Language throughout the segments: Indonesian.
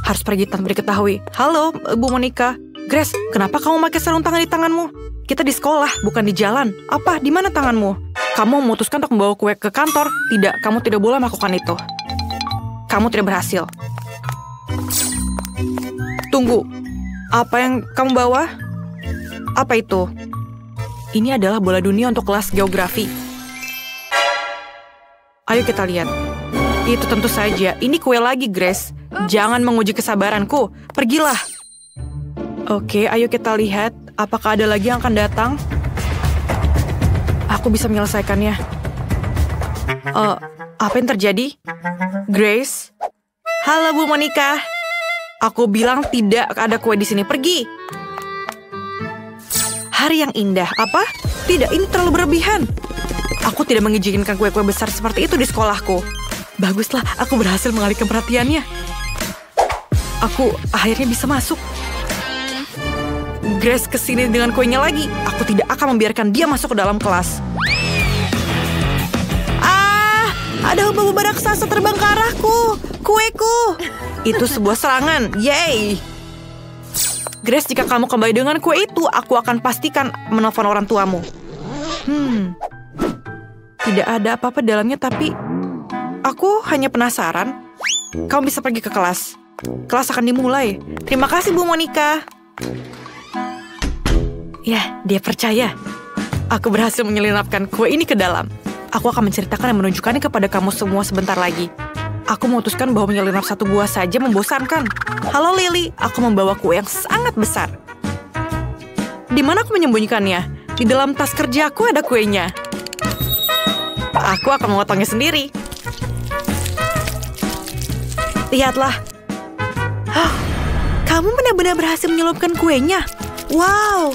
Harus pergi tanpa diketahui. Halo, Bu Monica. Grace, kenapa kamu pakai sarung tangan di tanganmu? Kita di sekolah, bukan di jalan. Apa? Di mana tanganmu? Kamu memutuskan untuk membawa kue ke kantor? Tidak, kamu tidak boleh melakukan itu. Kamu tidak berhasil. Tunggu. Apa yang kamu bawa? Apa itu? Ini adalah bola dunia untuk kelas geografi. Ayo kita lihat. Itu tentu saja. Ini kue lagi, Grace. Jangan menguji kesabaranku. Pergilah. Oke, ayo kita lihat. Apakah ada lagi yang akan datang? Aku bisa menyelesaikannya. Apa yang terjadi? Grace? Halo, Bu Monica. Aku bilang tidak ada kue di sini. Pergi. Hari yang indah. Apa? Tidak, ini terlalu berlebihan. Aku tidak mengizinkan kue-kue besar seperti itu di sekolahku. Baguslah, aku berhasil mengalihkan perhatiannya. Aku akhirnya bisa masuk. Grace kesini dengan kuenya lagi. Aku tidak akan membiarkan dia masuk ke dalam kelas. Ada hubungan raksasa terbang ke arahku. Kueku. Itu sebuah serangan. Yeay. Grace, jika kamu kembali dengan kue itu, aku akan pastikan menelpon orang tuamu. Tidak ada apa-apa dalamnya, tapi aku hanya penasaran. Kamu bisa pergi ke kelas. Kelas akan dimulai. Terima kasih, Bu Monica. Ya, dia percaya. Aku berhasil menyelinapkan kue ini ke dalam. Aku akan menceritakan dan menunjukkannya kepada kamu semua sebentar lagi. Aku memutuskan bahwa menyelinap satu buah saja membosankan. Halo Lily, aku membawa kue yang sangat besar. Di mana aku menyembunyikannya? Di dalam tas kerjaku ada kuenya. Aku akan memotongnya sendiri. Lihatlah. Kamu benar-benar berhasil menyelupkan kuenya. Wow.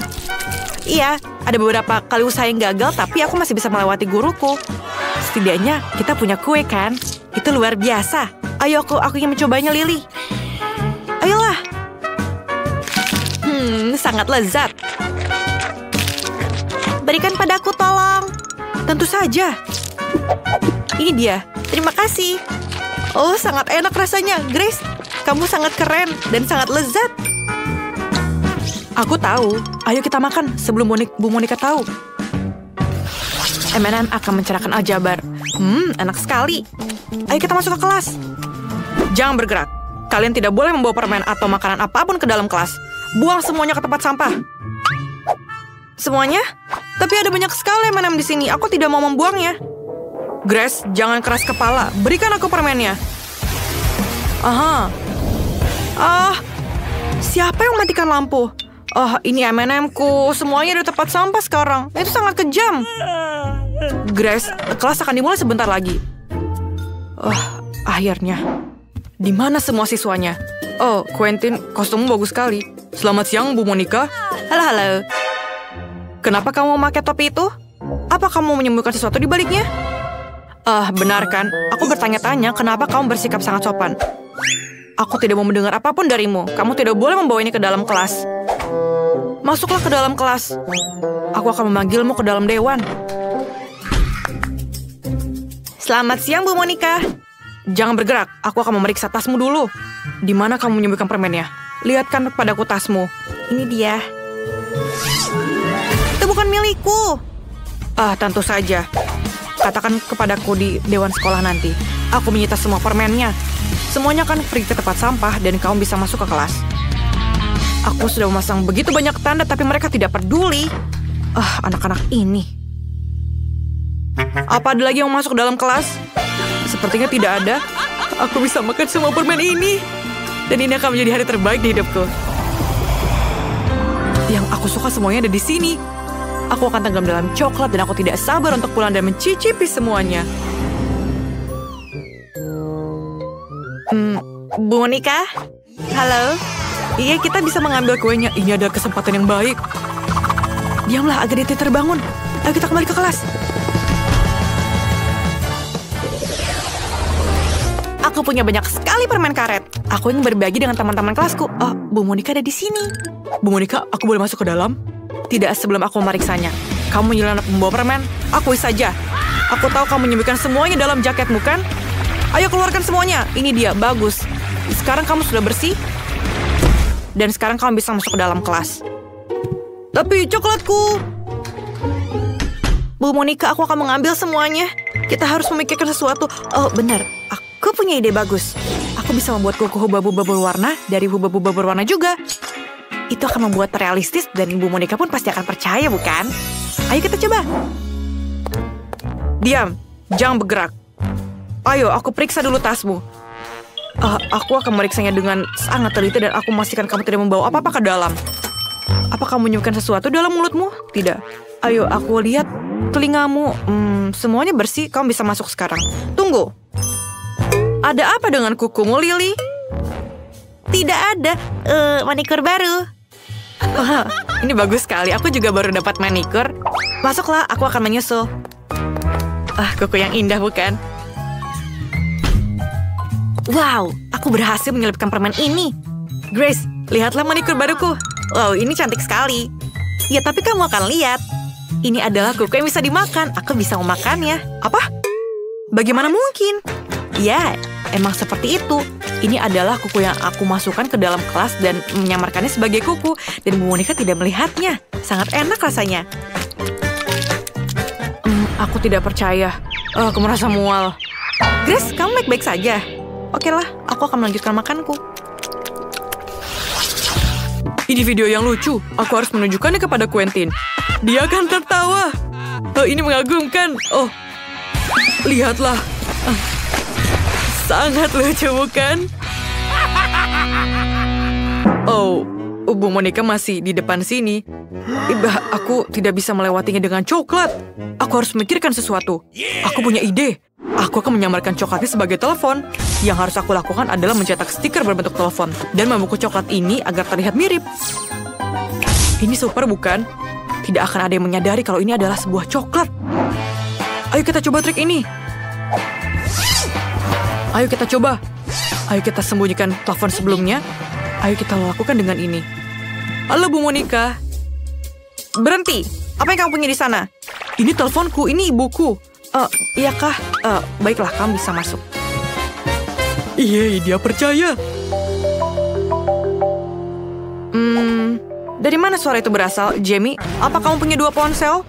Iya, ada beberapa kali usaha yang gagal, tapi aku masih bisa melewati guruku. Setidaknya kita punya kue kan? Itu luar biasa. Ayo, aku ingin mencobanya, Lily. Ayolah. Sangat lezat. Berikan padaku, tolong. Tentu saja. Ini dia. Terima kasih. Oh, sangat enak rasanya. Grace, kamu sangat keren dan sangat lezat. Aku tahu. Ayo kita makan sebelum Bu Monica tahu. M&M akan mencerahkan aljabar. Enak sekali. Ayo kita masuk ke kelas. Jangan bergerak. Kalian tidak boleh membawa permen atau makanan apapun ke dalam kelas. Buang semuanya ke tempat sampah. Semuanya? Tapi ada banyak sekali M&M di sini. Aku tidak mau membuangnya. Grace, jangan keras kepala. Berikan aku permennya. Siapa yang mematikan lampu? Ini M&M-ku. Semuanya di tempat sampah sekarang. Itu sangat kejam. Grace, kelas akan dimulai sebentar lagi. Akhirnya. Di mana semua siswanya? Oh, Quentin, kostummu bagus sekali. Selamat siang, Bu Monica. Halo. Kenapa kamu memakai topi itu? Apa kamu menyembunyikan sesuatu di baliknya? Benar kan? Aku bertanya-tanya kenapa kamu bersikap sangat sopan. Aku tidak mau mendengar apapun darimu. Kamu tidak boleh membawa ini ke dalam kelas. Masuklah ke dalam kelas. Aku akan memanggilmu ke dalam dewan. Selamat siang, Bu Monica. Jangan bergerak. Aku akan memeriksa tasmu dulu. Di mana kamu menyembunyikan permennya? Lihatkan padaku tasmu. Ini dia. Itu bukan milikku. Tentu saja. Katakan kepadaku di dewan sekolah nanti. Aku menyita semua permennya. Semuanya akan pergi ke tempat sampah dan kamu bisa masuk ke kelas. Aku sudah memasang begitu banyak tanda tapi mereka tidak peduli. Anak-anak ini. Apa ada lagi yang masuk ke dalam kelas? Sepertinya tidak ada. Aku bisa makan semua permen ini. Dan ini akan menjadi hari terbaik di hidupku. Yang aku suka semuanya ada di sini. Aku akan tenggelam dalam coklat dan aku tidak sabar untuk pulang dan mencicipi semuanya. Bu Monica? Halo? Iya, kita bisa mengambil kuenya. Ini adalah kesempatan yang baik. Diamlah agar dia terbangun. Ayo kita kembali ke kelas. Aku punya banyak sekali permen karet. Aku ingin berbagi dengan teman-teman kelasku. Bu Monica ada di sini. Bu Monica, aku boleh masuk ke dalam? Tidak sebelum aku memeriksanya. Kamu nyelenap membawa permen? Akui saja. Aku tahu kamu menyembunyikan semuanya dalam jaketmu, kan? Ayo keluarkan semuanya. Ini dia, bagus. Sekarang kamu sudah bersih. Dan sekarang kamu bisa masuk ke dalam kelas. Tapi coklatku. Bu Monica, aku akan mengambil semuanya. Kita harus memikirkan sesuatu. Oh, benar. Aku punya ide bagus. Aku bisa membuat kuku hubab-hubab berwarna dari hubab-hubab berwarna juga. Itu akan membuat realistis dan Bu Monica pun pasti akan percaya, bukan? Ayo kita coba. Diam. Jangan bergerak. Ayo, aku periksa dulu tasmu. Aku akan meriksanya dengan sangat teliti dan aku memastikan kamu tidak membawa apa-apa ke dalam. Apa kamu menyimpan sesuatu dalam mulutmu? Tidak. Ayo, aku lihat telingamu. Semuanya bersih, kamu bisa masuk sekarang. Tunggu. Ada apa dengan kukumu, Lily? Tidak ada. Manikur baru. Ini bagus sekali. Aku juga baru dapat manikur. Masuklah, aku akan menyusul. Kuku yang indah, bukan? Wow, aku berhasil menyelipkan permen ini. Grace, lihatlah manikur baruku. Wow, ini cantik sekali. Ya, tapi kamu akan lihat. Ini adalah kuku yang bisa dimakan. Aku bisa memakannya. Apa? Bagaimana mungkin? Ya, emang seperti itu. Ini adalah kuku yang aku masukkan ke dalam kelas dan menyamarkannya sebagai kuku. Dan Bu Monica tidak melihatnya. Sangat enak rasanya. Aku tidak percaya. Aku merasa mual. Grace, kamu baik-baik saja? Oke lah, aku akan melanjutkan makanku. Ini video yang lucu. Aku harus menunjukkannya kepada Quentin. Dia akan tertawa. Ini mengagumkan. Oh, lihatlah. Sangat lucu, bukan? Oh, Bu Monica masih di depan sini. Aku tidak bisa melewatinya dengan coklat. Aku harus memikirkan sesuatu. Aku punya ide. Aku akan menyamarkan coklatnya sebagai telepon. Yang harus aku lakukan adalah mencetak stiker berbentuk telepon dan membungkus coklat ini agar terlihat mirip. Ini super, bukan? Tidak akan ada yang menyadari kalau ini adalah sebuah coklat. Ayo kita coba trik ini. Ayo kita coba. Ayo kita sembunyikan telepon sebelumnya. Ayo kita lakukan dengan ini. Halo Bu Monica. Berhenti. Apa yang kamu punya di sana? Ini teleponku, ini ibuku. Iyakah? Baiklah, kamu bisa masuk. Iya, dia percaya. Dari mana suara itu berasal, Jamie? Apa kamu punya 2 ponsel?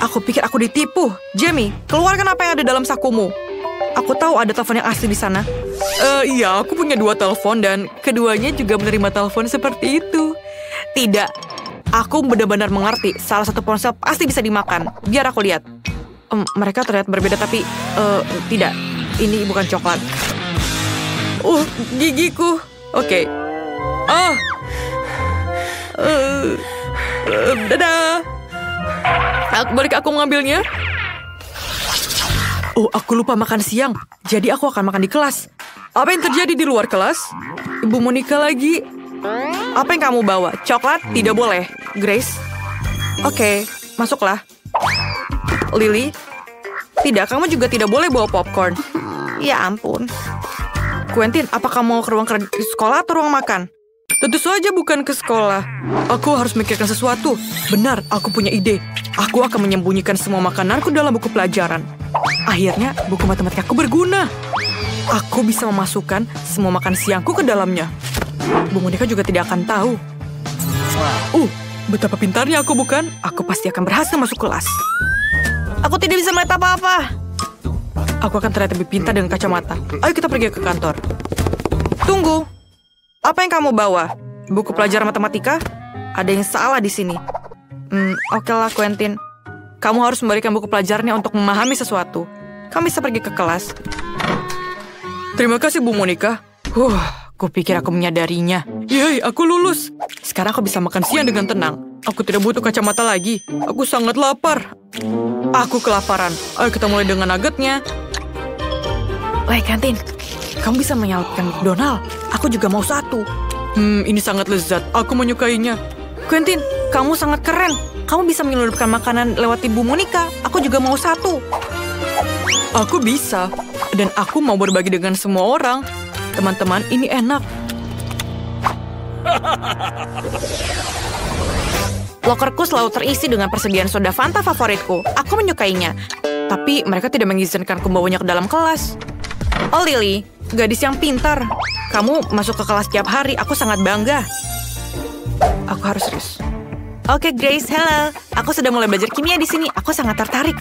Aku pikir aku ditipu. Jamie, keluarkan apa yang ada dalam sakumu. Aku tahu ada telepon yang asli di sana. Iya, aku punya 2 telepon dan keduanya juga menerima telepon seperti itu. Tidak, aku benar-benar mengerti. Salah satu ponsel pasti bisa dimakan. Biar aku lihat. Mereka terlihat berbeda, tapi tidak. Ini bukan coklat. Gigiku. Oke. Dadah. Bolehkah aku mengambilnya? Aku lupa makan siang. Jadi aku akan makan di kelas. Apa yang terjadi di luar kelas? Ibu Monica lagi. Apa yang kamu bawa? Coklat? Tidak boleh. Grace? Oke, masuklah. Lily? Tidak, kamu juga tidak boleh bawa popcorn. Ya ampun. Quentin, apa kamu mau ke ruang sekolah atau ruang makan? Tentu saja bukan ke sekolah. Aku harus memikirkan sesuatu. Benar, aku punya ide. Aku akan menyembunyikan semua makananku dalam buku pelajaran. Akhirnya, buku matematikaku berguna. Aku bisa memasukkan semua makan siangku ke dalamnya. Bu Monica juga tidak akan tahu. Betapa pintarnya aku, bukan? Aku pasti akan berhasil masuk kelas. Aku tidak bisa melihat apa-apa. Aku akan terlihat lebih pintar dengan kacamata. Ayo kita pergi ke kantor. Tunggu. Apa yang kamu bawa? Buku pelajaran matematika? Ada yang salah di sini. Oke lah, Quentin. Kamu harus memberikan buku pelajarannya untuk memahami sesuatu. Kamu bisa pergi ke kelas. Terima kasih, Bu Monica. Kupikir aku menyadarinya. Yeay, aku lulus. Sekarang aku bisa makan siang dengan tenang. Aku tidak butuh kacamata lagi. Aku sangat lapar. Aku kelaparan. Ayo kita mulai dengan nuggetnya. Woi, Quentin. Kamu bisa menyalipkan McDonald. Aku juga mau 1. Ini sangat lezat. Aku menyukainya. Quentin, kamu sangat keren. Kamu bisa menyelundupkan makanan lewat Ibu Monica. Aku juga mau 1. Aku bisa. Dan aku mau berbagi dengan semua orang. Teman-teman, ini enak. Lokerku selalu terisi dengan persediaan soda Fanta favoritku. Aku menyukainya. Tapi mereka tidak mengizinkanku membawanya ke dalam kelas. Oh Lily, gadis yang pintar. Kamu masuk ke kelas tiap hari, aku sangat bangga. Aku harus serius. Oke Grace, hello. Aku sudah mulai belajar kimia di sini. Aku sangat tertarik.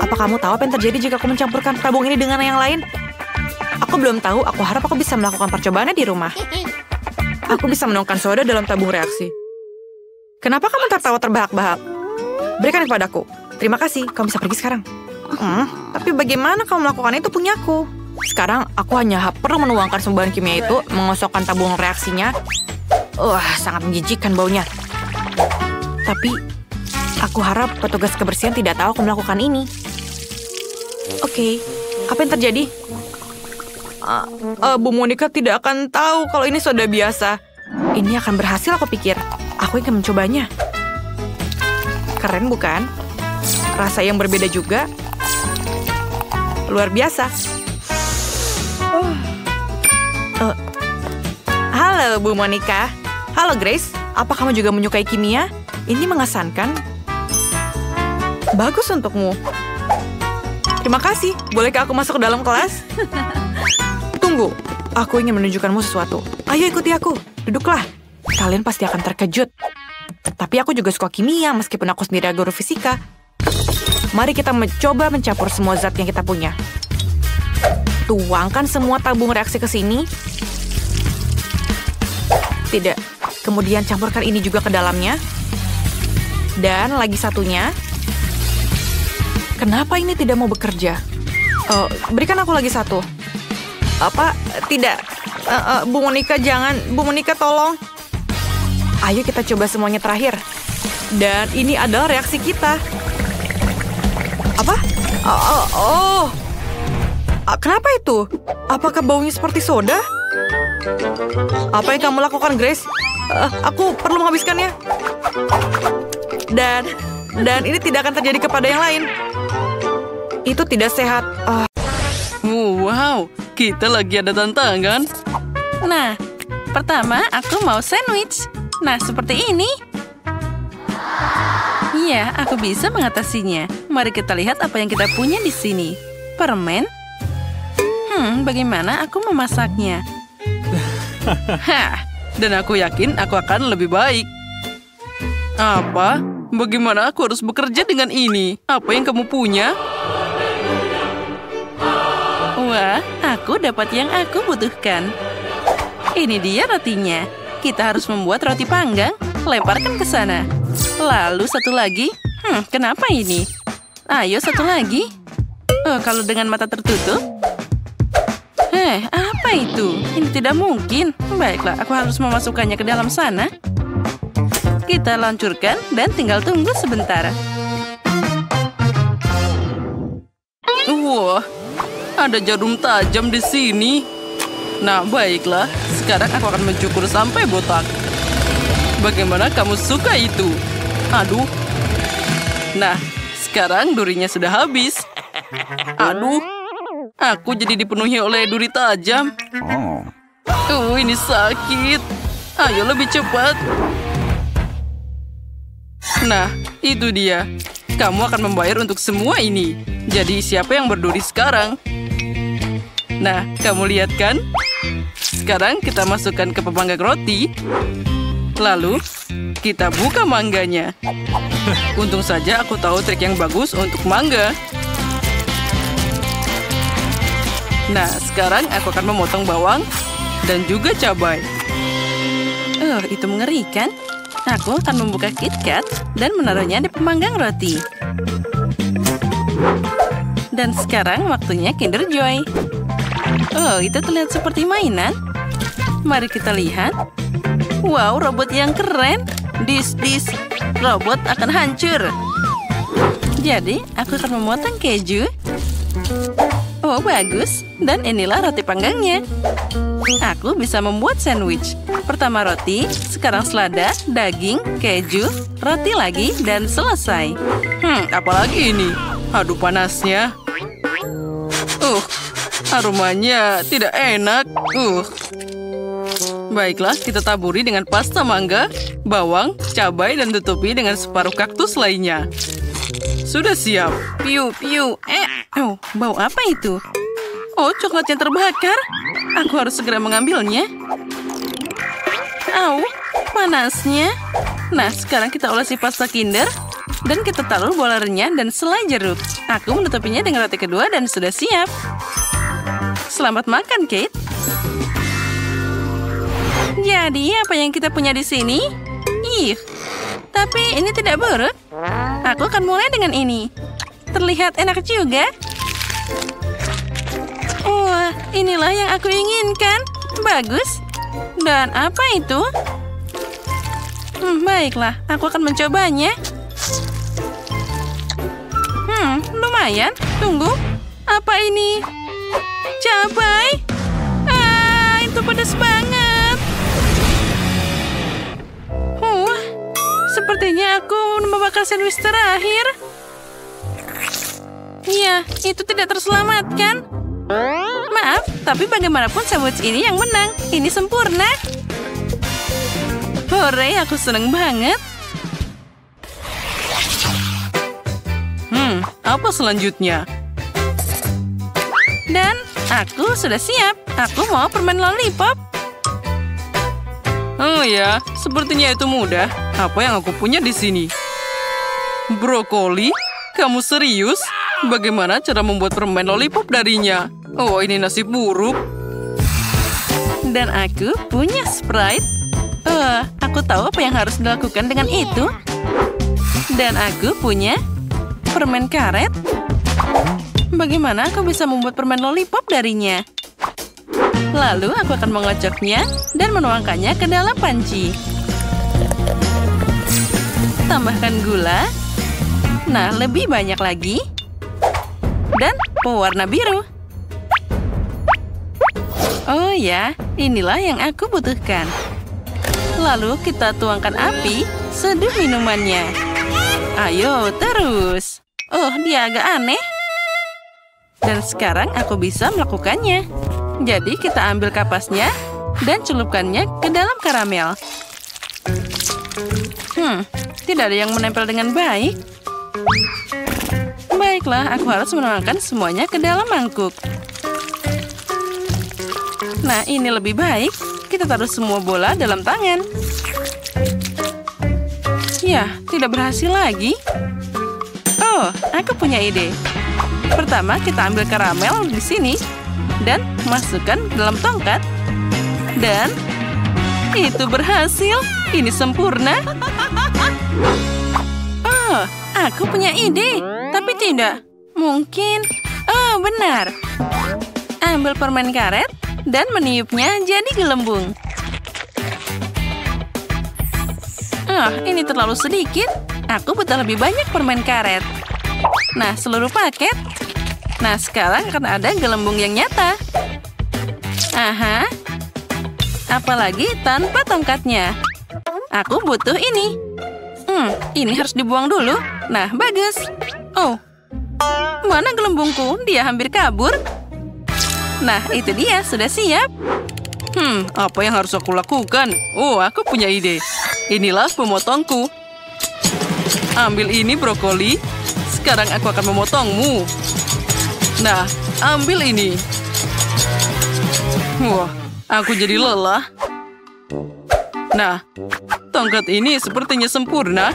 Apa kamu tahu apa yang terjadi jika aku mencampurkan tabung ini dengan yang lain? Aku belum tahu, aku harap aku bisa melakukan percobaannya di rumah. Aku bisa menuangkan soda dalam tabung reaksi. Kenapa kamu tertawa terbahak-bahak? Berikan kepadaku. Terima kasih, kamu bisa pergi sekarang. Tapi bagaimana kamu melakukan itu punyaku? Sekarang aku hanya perlu menuangkan sembuhan kimia itu, mengosokkan tabung reaksinya. Sangat menjijikkan baunya. Tapi, aku harap petugas kebersihan tidak tahu aku melakukan ini. Oke, apa yang terjadi? Bu Monica tidak akan tahu kalau ini soda biasa. Ini akan berhasil aku pikir. Aku ingin mencobanya. Keren bukan? Rasa yang berbeda juga. Luar biasa. Halo Bu Monica. Halo Grace. Apa kamu juga menyukai kimia? Ini mengesankan. Bagus untukmu. Terima kasih. Bolehkah aku masuk ke dalam kelas? Tunggu. Aku ingin menunjukkanmu sesuatu. Ayo ikuti aku. Duduklah. Kalian pasti akan terkejut. Tapi aku juga suka kimia meskipun aku sendiri guru fisika. Mari kita mencoba mencampur semua zat yang kita punya. Tuangkan semua tabung reaksi ke sini. Tidak. Kemudian campurkan ini juga ke dalamnya. Dan lagi satunya. Kenapa ini tidak mau bekerja? Berikan aku lagi satu. Apa? Tidak. Bu Monica, jangan. Bu Monica, tolong. Ayo kita coba semuanya terakhir. Dan ini adalah reaksi kita. Apa? Kenapa itu? Apakah baunya seperti soda? Apa yang kamu lakukan, Grace? Aku perlu menghabiskannya. Dan ini tidak akan terjadi kepada yang lain. Itu tidak sehat. Wow, kita lagi ada tantangan. Nah, pertama aku mau sandwich. Nah, seperti ini. Iya, aku bisa mengatasinya. Mari kita lihat apa yang kita punya di sini. Permen. Bagaimana aku memasaknya? Hah, dan aku yakin aku akan lebih baik. Apa? Bagaimana aku harus bekerja dengan ini? Apa yang kamu punya? Wah, aku dapat yang aku butuhkan. Ini dia rotinya. Kita harus membuat roti panggang. Lemparkan ke sana. Lalu satu lagi. Kenapa ini? Ayo satu lagi. Kalau dengan mata tertutup. Apa itu? Ini tidak mungkin. Baiklah, aku harus memasukkannya ke dalam sana. Kita lancurkan dan tinggal tunggu sebentar. Wah, ada jarum tajam di sini. Nah, baiklah. Sekarang aku akan mencukur sampai botak. Bagaimana kamu suka itu? Aduh. Nah, sekarang durinya sudah habis. Aduh. Aku jadi dipenuhi oleh duri tajam. Ini sakit. Ayo lebih cepat. Nah, itu dia. Kamu akan membayar untuk semua ini. Jadi siapa yang berduri sekarang? Nah, kamu lihat kan? Sekarang kita masukkan ke pemanggang roti. Lalu, kita buka mangganya. Untung saja aku tahu trik yang bagus untuk mangga. Nah, sekarang aku akan memotong bawang dan juga cabai. Itu mengerikan. Aku akan membuka KitKat dan menaruhnya di pemanggang roti. Dan sekarang waktunya Kinder Joy. Itu terlihat seperti mainan. Mari kita lihat. Wow, robot yang keren. Dis, robot akan hancur. Jadi, aku akan memotong keju. Oh, bagus. Dan inilah roti panggangnya. Aku bisa membuat sandwich. Pertama roti, sekarang selada, daging, keju, roti lagi, dan selesai. Apalagi ini? Aduh, panasnya. Aromanya tidak enak. Baiklah, kita taburi dengan pasta mangga, bawang, cabai, dan tutupi dengan separuh kaktus lainnya. Sudah siap. Piu. Bau apa itu? Oh, coklat yang terbakar. Aku harus segera mengambilnya. Au, panasnya. Nah, sekarang kita olesi pasta Kinder. Dan kita taruh bola renyah dan selai jeruk. Aku menutupinya dengan roti kedua dan sudah siap. Selamat makan, Kate. Jadi, apa yang kita punya di sini? Ih, tapi ini tidak buruk. Aku akan mulai dengan ini. Terlihat enak juga. Wah, inilah yang aku inginkan. Bagus. Dan apa itu? Baiklah, aku akan mencobanya. Lumayan. Tunggu. Apa ini? Cabai? Itu pedas banget. Sepertinya aku membakar sandwich terakhir. Iya, itu tidak terselamatkan. Maaf, tapi bagaimanapun sandwich ini yang menang. Ini sempurna. Hore, aku seneng banget. Apa selanjutnya? Dan aku sudah siap. Aku mau permen lollipop. Oh ya, sepertinya itu mudah. Apa yang aku punya di sini? Brokoli? Kamu serius? Bagaimana cara membuat permen lollipop darinya? Oh, ini nasib buruk. Dan aku punya Sprite. Aku tahu apa yang harus dilakukan dengan itu. Dan aku punya permen karet. Bagaimana aku bisa membuat permen lollipop darinya? Lalu aku akan mengocoknya dan menuangkannya ke dalam panci. Tambahkan gula. Nah, lebih banyak lagi. Dan pewarna biru. Oh ya, inilah yang aku butuhkan. Lalu kita tuangkan api, seduh minumannya. Ayo, terus. Oh, dia agak aneh. Dan sekarang aku bisa melakukannya. Jadi kita ambil kapasnya dan celupkannya ke dalam karamel. Tidak ada yang menempel dengan baik. Baiklah, aku harus menuangkan semuanya ke dalam mangkuk. Nah, ini lebih baik. Kita taruh semua bola dalam tangan. Ya, tidak berhasil lagi. Oh, aku punya ide. Pertama, kita ambil karamel di sini dan masukkan dalam tongkat. Dan itu berhasil. Ini sempurna. Oh, aku punya ide. Tapi tidak. Mungkin. Oh, benar. Ambil permen karet dan meniupnya jadi gelembung. Ini terlalu sedikit. Aku butuh lebih banyak permen karet. Nah, seluruh paket. Nah, sekarang akan ada gelembung yang nyata. Aha. Apalagi tanpa tongkatnya. Aku butuh ini. Ini harus dibuang dulu. Nah, bagus. Oh, mana gelembungku? Dia hampir kabur. Nah, itu dia. Sudah siap. Apa yang harus aku lakukan? Oh, aku punya ide. Inilah pemotongku. Ambil ini brokoli. Sekarang aku akan memotongmu. Nah, ambil ini. Wah, aku jadi lelah. Nah, tongkat ini sepertinya sempurna.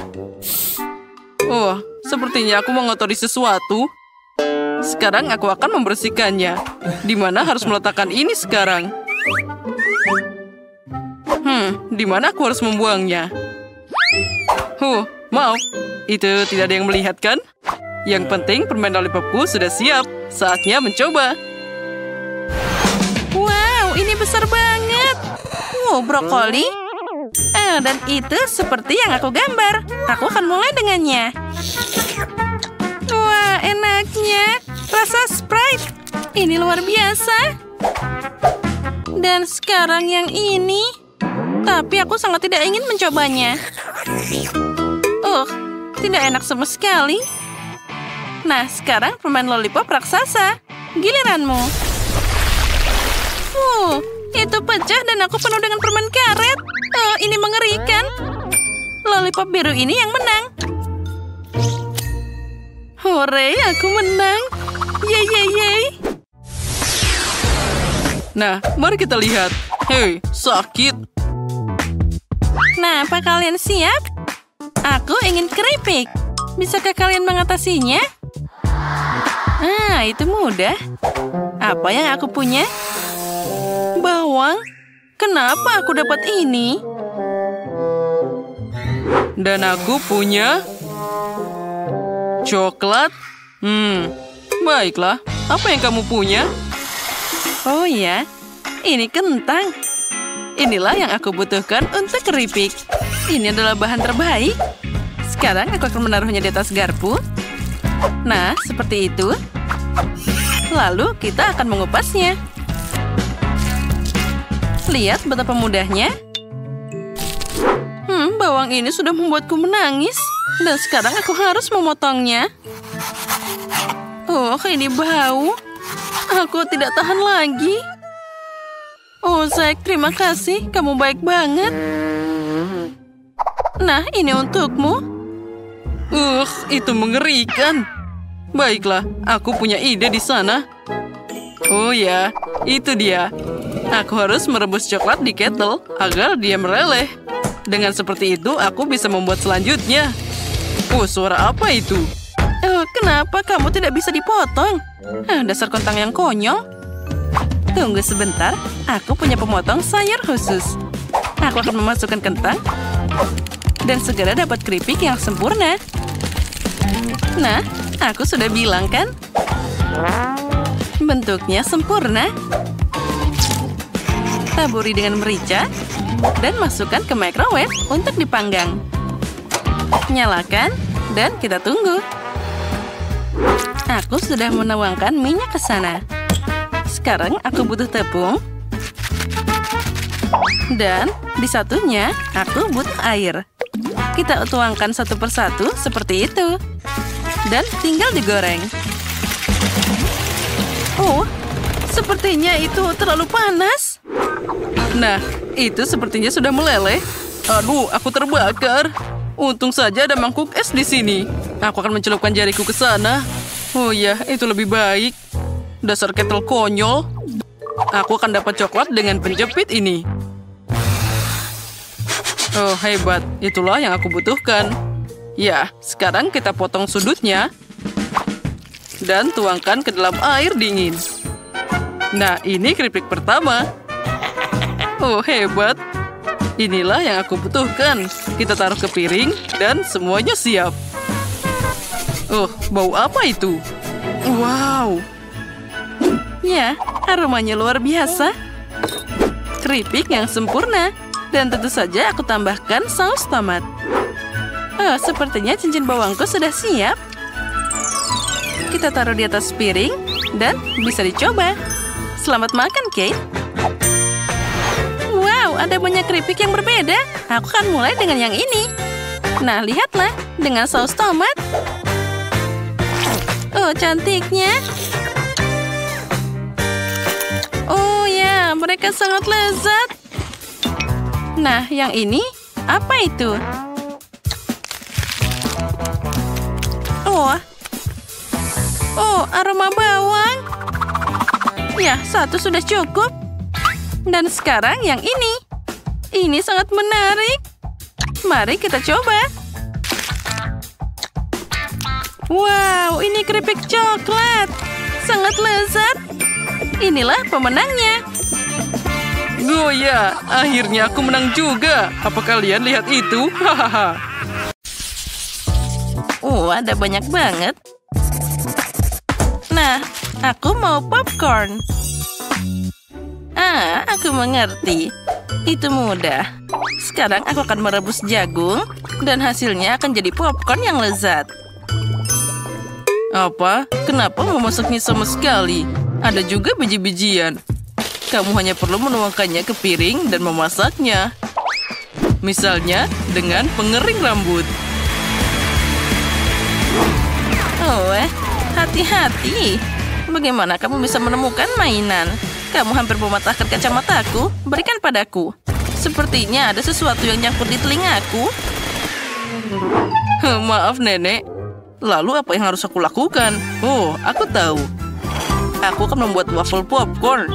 Oh, sepertinya aku mengotori sesuatu. Sekarang aku akan membersihkannya. Di mana harus meletakkan ini sekarang? Di mana aku harus membuangnya? Maaf. Itu tidak ada yang melihat, kan? Yang penting permen lollipopku sudah siap. Saatnya mencoba. Wow, ini besar banget. Wow, brokoli. Dan itu seperti yang aku gambar. Aku akan mulai dengannya. Wah, enaknya. Rasa Sprite. Ini luar biasa. Dan sekarang yang ini. Tapi aku sangat tidak ingin mencobanya. Tidak enak sama sekali. Nah, sekarang permen lollipop raksasa. Giliranmu. Itu pecah dan aku penuh dengan permen karet. Ini mengerikan. Lollipop biru ini yang menang. Hore, aku menang. Yeay, yeay, yeay. Nah, mari kita lihat. Hei, sakit. Nah, apa kalian siap? Aku ingin keripik. Bisakah kalian mengatasinya? Ah, itu mudah. Apa yang aku punya? Bawang. Kenapa aku dapat ini? Dan aku punya coklat. Baiklah. Apa yang kamu punya? Oh ya, ini kentang. Inilah yang aku butuhkan untuk keripik. Ini adalah bahan terbaik. Sekarang aku akan menaruhnya di atas garpu. Nah, seperti itu. Lalu kita akan mengupasnya. Lihat betapa mudahnya. Bawang ini sudah membuatku menangis. Dan sekarang aku harus memotongnya. Oh, ini bau. Aku tidak tahan lagi. Oh, Zack, terima kasih. Kamu baik banget. Nah, ini untukmu. Itu mengerikan. Baiklah, aku punya ide di sana. Oh ya, itu dia. Aku harus merebus coklat di kettle agar dia meleleh. Dengan seperti itu, aku bisa membuat selanjutnya. Suara apa itu? Kenapa kamu tidak bisa dipotong? Dasar kentang yang konyol. Tunggu sebentar, aku punya pemotong sayur khusus. Aku akan memasukkan kentang dan segera dapat keripik yang sempurna. Nah, aku sudah bilang kan? Bentuknya sempurna. Taburi dengan merica dan masukkan ke microwave untuk dipanggang. Nyalakan dan kita tunggu. Aku sudah menuangkan minyak ke sana. Sekarang aku butuh tepung. Dan di satunya aku butuh air. Kita tuangkan satu persatu seperti itu. Dan tinggal digoreng. Oh, sepertinya itu terlalu panas. Nah, itu sepertinya sudah meleleh. Aduh, aku terbakar. Untung saja ada mangkuk es di sini. Aku akan mencelupkan jariku ke sana. Oh ya, itu lebih baik. Dasar kettle konyol. Aku akan dapat coklat dengan penjepit ini. Oh, hebat. Itulah yang aku butuhkan. Ya, sekarang kita potong sudutnya. Dan tuangkan ke dalam air dingin. Nah, ini keripik pertama. Oh, hebat. Inilah yang aku butuhkan. Kita taruh ke piring dan semuanya siap. Oh, bau apa itu? Wow. Ya, aromanya luar biasa. Keripik yang sempurna. Dan tentu saja aku tambahkan saus tomat. Oh, sepertinya cincin bawangku sudah siap. Kita taruh di atas piring dan bisa dicoba. Selamat makan, Kate. Wow, ada banyak keripik yang berbeda. Aku akan mulai dengan yang ini. Nah, lihatlah. Dengan saus tomat. Oh, cantiknya. Oh ya, mereka sangat lezat. Nah, yang ini, apa itu? Oh, aroma bawang. Ya, satu sudah cukup. Dan sekarang yang ini. Ini sangat menarik. Mari kita coba. Wow, ini keripik coklat. Sangat lezat. Inilah pemenangnya. Oh ya, akhirnya aku menang juga. Apa kalian lihat itu? Hahaha. Ada banyak banget. Nah, aku mau popcorn. Aku mengerti. Itu mudah. Sekarang aku akan merebus jagung dan hasilnya akan jadi popcorn yang lezat. Apa? Kenapa memasaknya sama sekali? Ada juga biji-bijian. Kamu hanya perlu menuangkannya ke piring dan memasaknya. Misalnya dengan pengering rambut. Hati-hati. Bagaimana kamu bisa menemukan mainan? Kamu hampir mematahkan kacamataku. Berikan padaku. Sepertinya ada sesuatu yang nyangkut di telingaku. Maaf, Nenek. Lalu apa yang harus aku lakukan? Oh, aku tahu. Aku akan membuat waffle popcorn.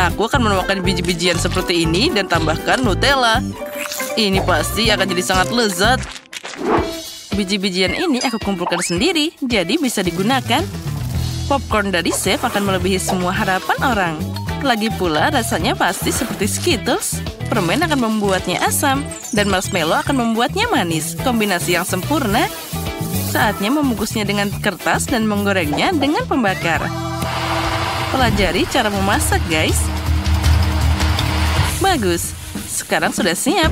Aku akan menuangkan biji-bijian seperti ini dan tambahkan Nutella. Ini pasti akan jadi sangat lezat. Biji-bijian ini aku kumpulkan sendiri, jadi bisa digunakan. Popcorn dari chef akan melebihi semua harapan orang. Lagi pula rasanya pasti seperti Skittles. Permen akan membuatnya asam, dan marshmallow akan membuatnya manis. Kombinasi yang sempurna. Saatnya membungkusnya dengan kertas dan menggorengnya dengan pembakar. Pelajari cara memasak, guys. Bagus, sekarang sudah siap.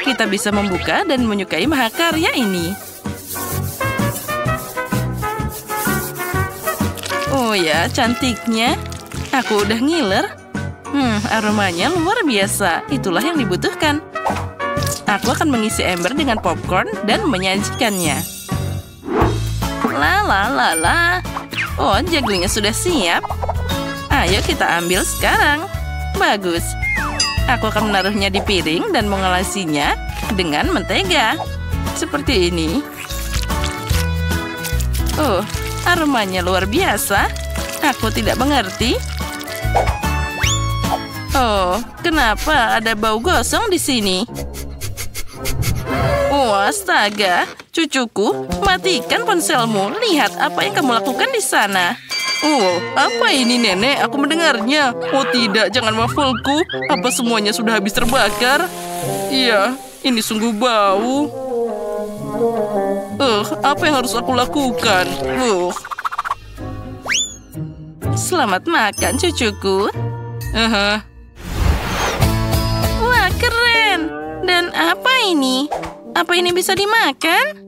Kita bisa membuka dan menyukai mahakarya ini. Oh ya, cantiknya. Aku udah ngiler. Aromanya luar biasa. Itulah yang dibutuhkan. Aku akan mengisi ember dengan popcorn dan menyajikannya. La la la la. Oh, jagonya sudah siap. Ayo kita ambil sekarang. Bagus. Aku akan menaruhnya di piring dan mengolesinya dengan mentega. Seperti ini. Oh, aromanya luar biasa. Aku tidak mengerti. Oh, kenapa ada bau gosong di sini? Oh, astaga. Cucuku, matikan ponselmu. Lihat apa yang kamu lakukan di sana. Oh, apa ini, Nenek? Aku mendengarnya. Oh tidak, jangan wafelku. Apa semuanya sudah habis terbakar? Iya, ini sungguh bau. Apa yang harus aku lakukan? Selamat makan, cucuku. Wah, keren. Dan apa ini? Apa ini bisa dimakan?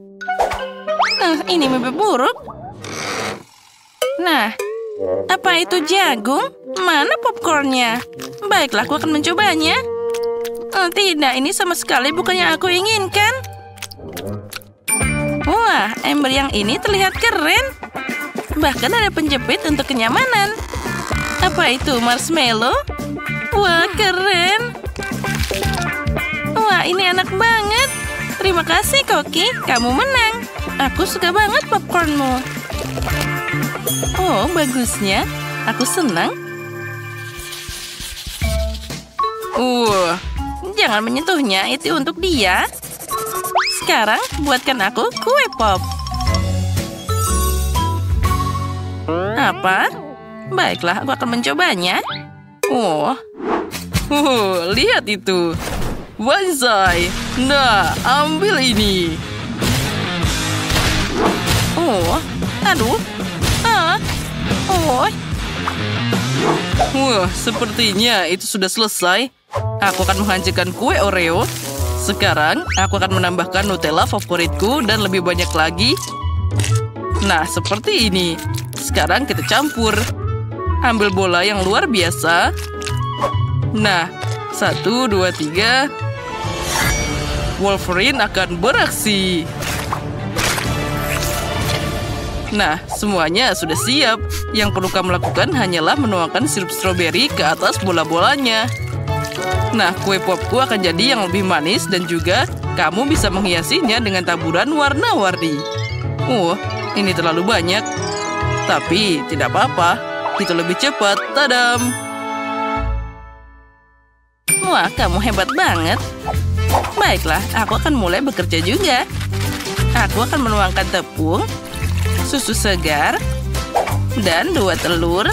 Ini mimpi buruk. Nah, apa itu jagung? Mana popcornnya? Baiklah, aku akan mencobanya. Tidak, ini sama sekali bukan yang aku inginkan. Wah, ember yang ini terlihat keren. Bahkan ada penjepit untuk kenyamanan. Apa itu, marshmallow? Wah, keren. Wah, ini enak banget. Terima kasih, Koki. Kamu menang. Aku suka banget popcornmu. Oh, bagusnya. Aku senang. Jangan menyentuhnya. Itu untuk dia. Sekarang, buatkan aku kue pop. Apa? Baiklah, aku akan mencobanya. Lihat itu. Banzai. Nah, ambil ini. Aduh. Wah, sepertinya itu sudah selesai. Aku akan menghancurkan kue Oreo. Sekarang, aku akan menambahkan Nutella favoritku dan lebih banyak lagi. Nah, seperti ini. Sekarang kita campur. Ambil bola yang luar biasa. Nah, 1, 2, 3. Wolverine akan beraksi. Nah, semuanya sudah siap. Yang perlu kamu lakukan hanyalah menuangkan sirup stroberi ke atas bola-bolanya. Nah, kue popku akan jadi yang lebih manis dan juga kamu bisa menghiasinya dengan taburan warna-warni. Ini terlalu banyak. Tapi tidak apa-apa. Itu lebih cepat. Tadam! Wah, kamu hebat banget. Baiklah, aku akan mulai bekerja juga. Aku akan menuangkan tepung, susu segar, dan 2 telur.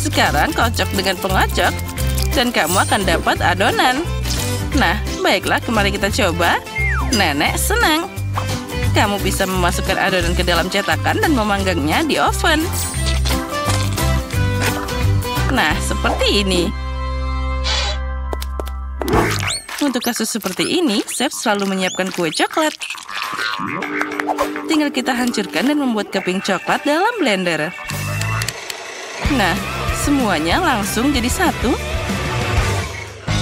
Sekarang kocok dengan pengocok, dan kamu akan dapat adonan. Nah, baiklah, mari kita coba. Nenek senang. Kamu bisa memasukkan adonan ke dalam cetakan dan memanggangnya di oven. Nah, seperti ini. Untuk kasus seperti ini, chef selalu menyiapkan kue coklat. Tinggal kita hancurkan dan membuat keping coklat dalam blender. Nah, semuanya langsung jadi satu.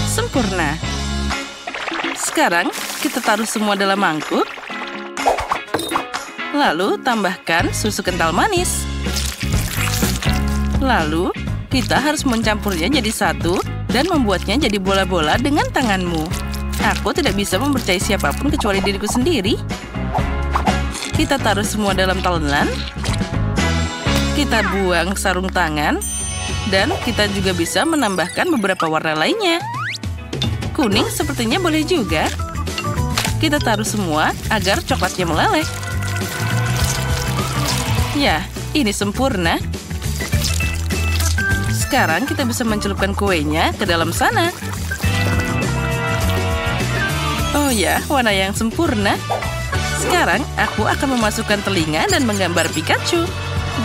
Sempurna. Sekarang, kita taruh semua dalam mangkuk. Lalu, tambahkan susu kental manis. Lalu, kita harus mencampurnya jadi satu dan membuatnya jadi bola-bola dengan tanganmu. Aku tidak bisa mempercayai siapapun kecuali diriku sendiri. Kita taruh semua dalam talenan. Kita buang sarung tangan. Dan kita juga bisa menambahkan beberapa warna lainnya. Kuning sepertinya boleh juga. Kita taruh semua agar coklatnya meleleh. Ya, ini sempurna. Sekarang kita bisa mencelupkan kuenya ke dalam sana. Oh ya, warna yang sempurna. Sekarang aku akan memasukkan telinga dan menggambar Pikachu.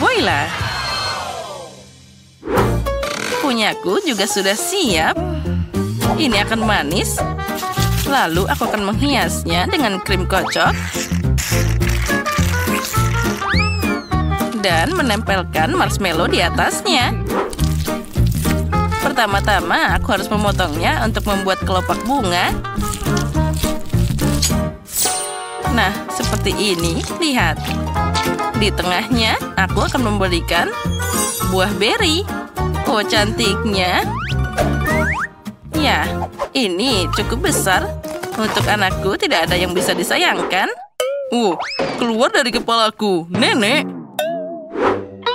Voila! Punyaku juga sudah siap. Ini akan manis. Lalu aku akan menghiasnya dengan krim kocok. Dan menempelkan marshmallow di atasnya. Pertama-tama aku harus memotongnya untuk membuat kelopak bunga. Nah, seperti ini. Lihat. Di tengahnya, aku akan memberikan buah beri. Oh, cantiknya. Ya, ini cukup besar. Untuk anakku tidak ada yang bisa disayangkan. Keluar dari kepalaku, Nenek.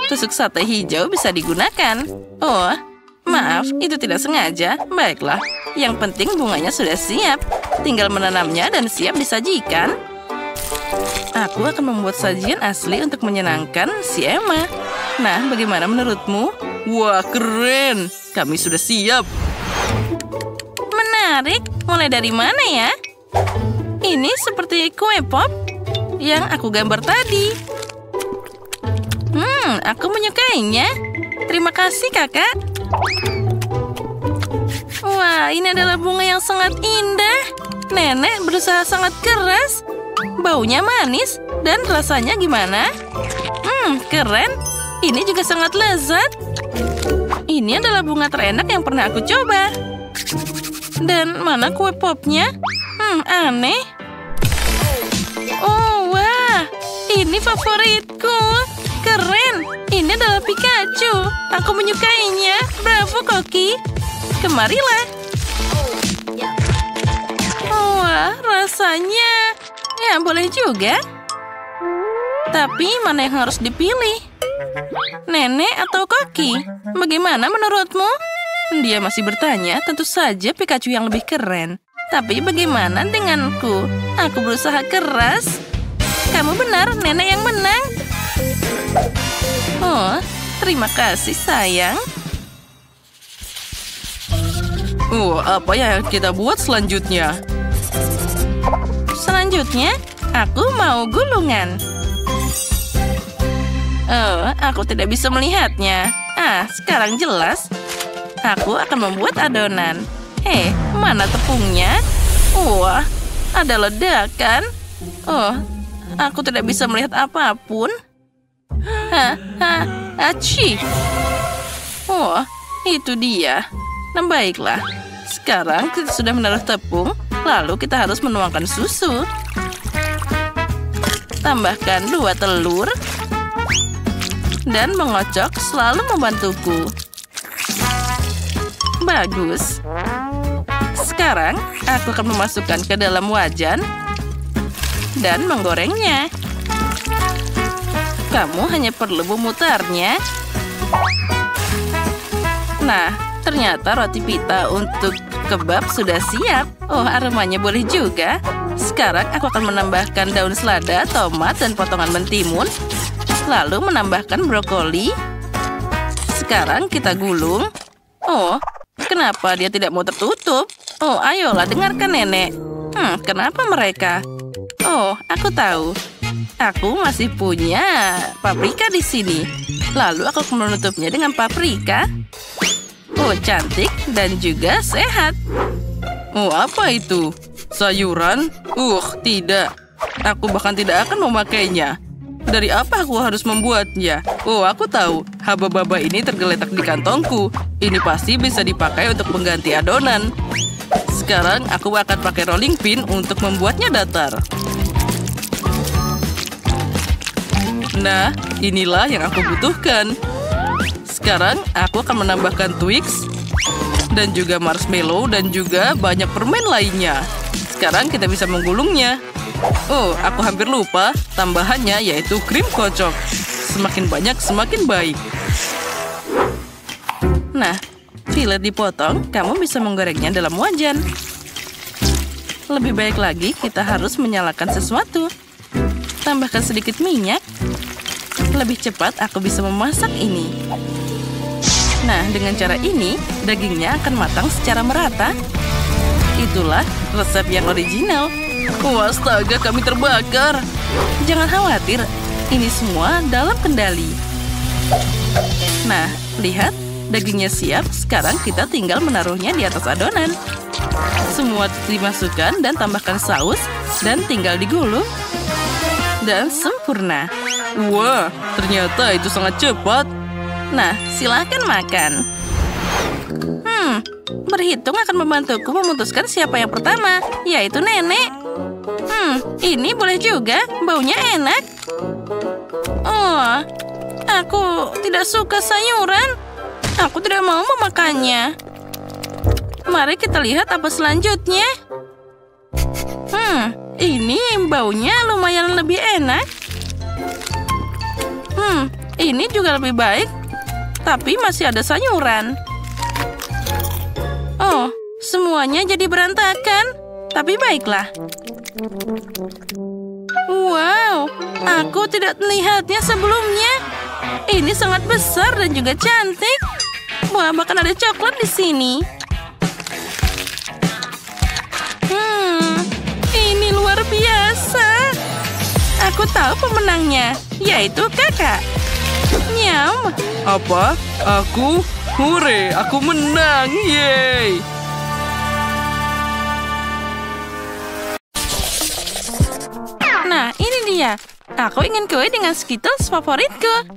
Tusuk sate hijau bisa digunakan. Oh, maaf, itu tidak sengaja. Baiklah, yang penting bunganya sudah siap. Tinggal menanamnya dan siap disajikan. Aku akan membuat sajian asli untuk menyenangkan si Emma. Nah, bagaimana menurutmu? Wah, keren. Kami sudah siap. Menarik. Mulai dari mana ya? Ini seperti kue pop yang aku gambar tadi. Aku menyukainya. Terima kasih, Kakak. Wah, ini adalah bunga yang sangat indah. Nenek berusaha sangat keras. Baunya manis dan rasanya gimana? Keren. Ini juga sangat lezat. Ini adalah bunga terenak yang pernah aku coba. Dan mana kue popnya? Aneh. Oh, wah. Ini favoritku. Keren. Ini adalah Pikachu. Aku menyukainya. Bravo, Koki. Kemarilah. Oh, wah, rasanya. Ya, boleh juga. Tapi mana yang harus dipilih? Nenek atau Koki? Bagaimana menurutmu? Dia masih bertanya, tentu saja Pikachu yang lebih keren. Tapi bagaimana denganku? Aku berusaha keras. Kamu benar, Nenek yang menang. Oh, terima kasih, sayang. Apa yang kita buat selanjutnya? Selanjutnya, aku mau gulungan. Oh, aku tidak bisa melihatnya. Sekarang jelas. Aku akan membuat adonan. Mana tepungnya? Wah, ada ledakan. Oh, aku tidak bisa melihat apapun. Aci. Oh, itu dia. Nah, baiklah. Sekarang kita sudah menaruh tepung, lalu kita harus menuangkan susu. Tambahkan 2 telur. Dan mengocok selalu membantuku. Bagus. Sekarang, aku akan memasukkan ke dalam wajan dan menggorengnya. Kamu hanya perlu memutarnya. Nah, ternyata roti pita untuk kebab sudah siap. Oh, aromanya boleh juga. Sekarang aku akan menambahkan daun selada, tomat, dan potongan mentimun. Lalu menambahkan brokoli. Sekarang kita gulung. Oh, kenapa dia tidak mau tertutup? Oh, ayolah dengarkan Nenek. Kenapa mereka? Oh, aku tahu. Aku masih punya paprika di sini. Lalu aku akan menutupnya dengan paprika. Oh, cantik dan juga sehat. Oh, apa itu? Sayuran? Tidak. Aku bahkan tidak akan memakainya. Dari apa aku harus membuatnya? Oh, aku tahu. Haba-baba ini tergeletak di kantongku. Ini pasti bisa dipakai untuk mengganti adonan. Sekarang aku akan pakai rolling pin untuk membuatnya datar. Nah, inilah yang aku butuhkan. Sekarang aku akan menambahkan Twix dan juga marshmallow dan juga banyak permen lainnya. Sekarang kita bisa menggulungnya. Oh, aku hampir lupa. Tambahannya yaitu krim kocok. Semakin banyak, semakin baik. Nah, filet dipotong, kamu bisa menggorengnya dalam wajan. Lebih baik lagi, kita harus menyalakan sesuatu. Tambahkan sedikit minyak. Lebih cepat aku bisa memasak ini. Nah, dengan cara ini, dagingnya akan matang secara merata. Itulah resep yang original. Wah, astaga, kami terbakar. Jangan khawatir, ini semua dalam kendali. Nah, lihat, dagingnya siap. Sekarang kita tinggal menaruhnya di atas adonan. Semua dimasukkan dan tambahkan saus, dan tinggal digulung. Dan sempurna. Wah, ternyata itu sangat cepat. Nah, silakan makan. Berhitung akan membantuku memutuskan siapa yang pertama, yaitu nenek. Ini boleh juga, baunya enak. Oh, aku tidak suka sayuran. Aku tidak mau memakannya. Mari kita lihat apa selanjutnya. Ini baunya lumayan lebih enak. Ini juga lebih baik, tapi masih ada sayuran. Oh, semuanya jadi berantakan. Tapi baiklah. Wow, aku tidak melihatnya sebelumnya. Ini sangat besar dan juga cantik. Wah, bahkan ada coklat di sini. Ini luar biasa. Aku tahu pemenangnya, yaitu kakak. Nyam. Apa? Aku? Hore, aku menang. Yeay. Nah, ini dia. Aku ingin kue dengan Skittles favoritku.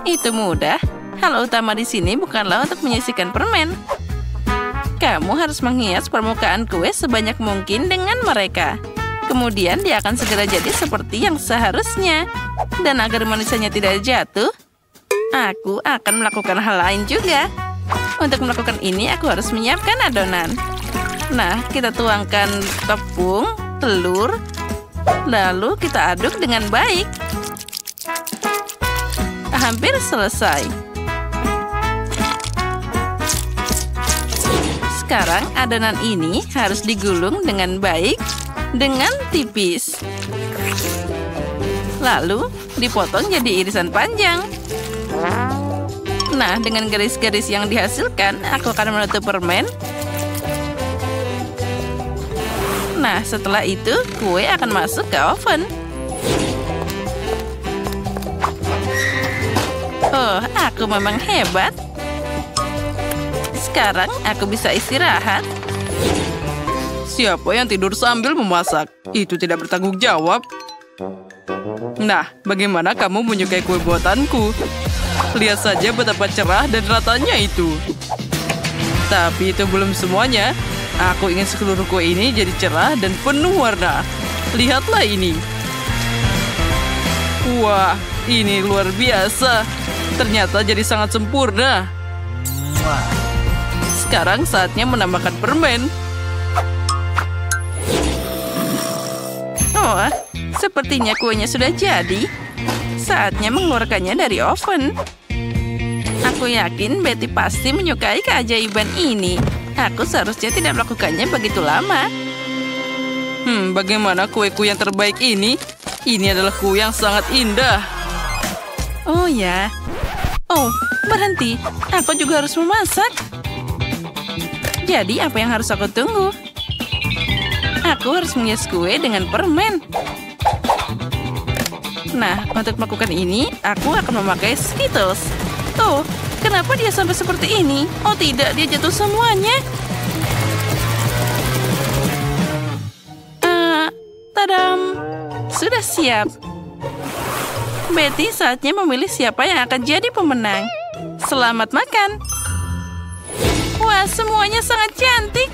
Itu mudah. Hal utama di sini bukanlah untuk menyisihkan permen. Kamu harus menghias permukaan kue sebanyak mungkin dengan mereka. Kemudian dia akan segera jadi seperti yang seharusnya. Dan agar manisannya tidak jatuh, aku akan melakukan hal lain juga. Untuk melakukan ini, aku harus menyiapkan adonan. Nah, kita tuangkan tepung, telur, lalu kita aduk dengan baik. Hampir selesai. Sekarang adonan ini harus digulung dengan baik, dengan tipis. Lalu dipotong jadi irisan panjang. Nah, dengan garis-garis yang dihasilkan, aku akan menutup permen. Nah, setelah itu, kue akan masuk ke oven. Oh, aku memang hebat. Sekarang aku bisa istirahat. Siapa yang tidur sambil memasak? Itu tidak bertanggung jawab. Nah, bagaimana kamu menyukai kue buatanku? Lihat saja betapa cerah dan ratanya itu. Tapi itu belum semuanya. Aku ingin seluruh kue ini jadi cerah dan penuh warna. Lihatlah ini. Wah, ini luar biasa. Ternyata jadi sangat sempurna. Sekarang saatnya menambahkan permen. Oh, sepertinya kuenya sudah jadi. Saatnya mengeluarkannya dari oven. Aku yakin Betty pasti menyukai keajaiban ini. Aku seharusnya tidak melakukannya begitu lama. Bagaimana kueku yang terbaik ini? Ini adalah kue yang sangat indah. Oh ya. Oh, berhenti. Aku juga harus memasak. Jadi apa yang harus aku tunggu? Aku harus menghias kue dengan permen. Nah, untuk melakukan ini, aku akan memakai Skittles. Oh, kenapa dia sampai seperti ini? Oh tidak, dia jatuh semuanya. Tadam! Sudah siap. Betty, saatnya memilih siapa yang akan jadi pemenang. Selamat makan. Wah, semuanya sangat cantik.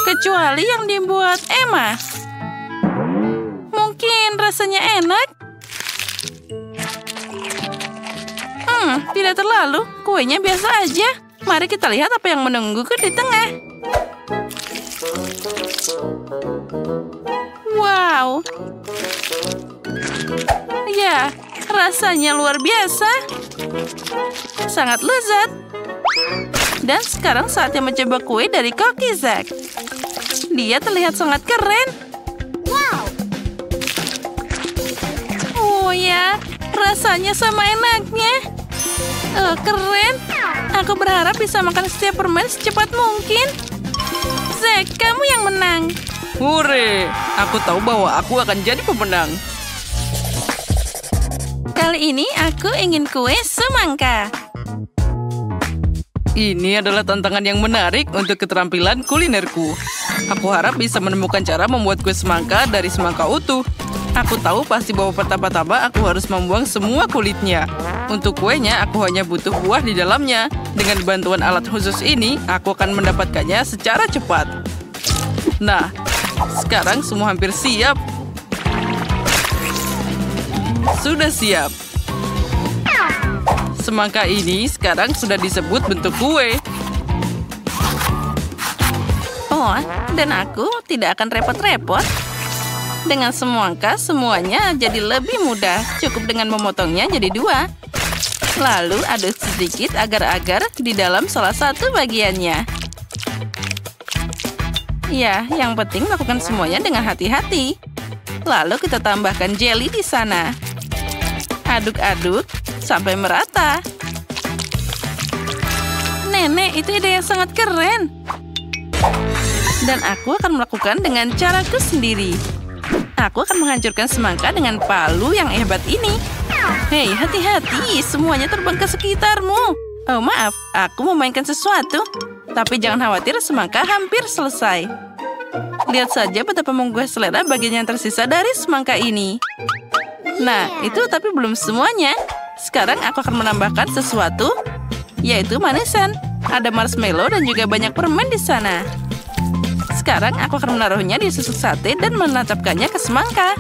Kecuali yang dibuat Emma. Mungkin rasanya enak. Tidak terlalu. Kuenya biasa aja. Mari kita lihat apa yang menungguku di tengah. Wow. Ya, rasanya luar biasa. Sangat lezat. Dan sekarang saatnya mencoba kue dari Koki Zack. Dia terlihat sangat keren. Oh ya, rasanya sama enaknya. Oh, keren. Aku berharap bisa makan setiap permen secepat mungkin. Zack, kamu yang menang. Hore! Aku tahu bahwa aku akan jadi pemenang. Kali ini aku ingin kue semangka. Ini adalah tantangan yang menarik untuk keterampilan kulinerku. Aku harap bisa menemukan cara membuat kue semangka dari semangka utuh. Aku tahu pasti bahwa pertama-tama aku harus membuang semua kulitnya. Untuk kuenya, aku hanya butuh buah di dalamnya. Dengan bantuan alat khusus ini, aku akan mendapatkannya secara cepat. Nah, sekarang semua hampir siap. Sudah siap. Semangka ini sekarang sudah disebut bentuk kue. Oh, dan aku tidak akan repot-repot. Dengan semangka, semuanya jadi lebih mudah. Cukup dengan memotongnya jadi 2. Lalu aduk sedikit agar-agar di dalam salah satu bagiannya. Ya, yang penting lakukan semuanya dengan hati-hati. Lalu kita tambahkan jelly di sana. Aduk-aduk sampai merata. Nenek, itu ide yang sangat keren. Dan aku akan melakukan dengan caraku sendiri. Aku akan menghancurkan semangka dengan palu yang hebat ini. Hei, hati-hati, semuanya terbang ke sekitarmu. Oh, maaf, aku memainkan sesuatu. Tapi jangan khawatir, semangka hampir selesai. Lihat saja betapa menggugah selera bagian yang tersisa dari semangka ini. Nah, itu tapi belum semuanya. Sekarang aku akan menambahkan sesuatu, yaitu manisan. Ada marshmallow dan juga banyak permen di sana. Sekarang aku akan menaruhnya di susu sate dan menancapkannya ke semangka.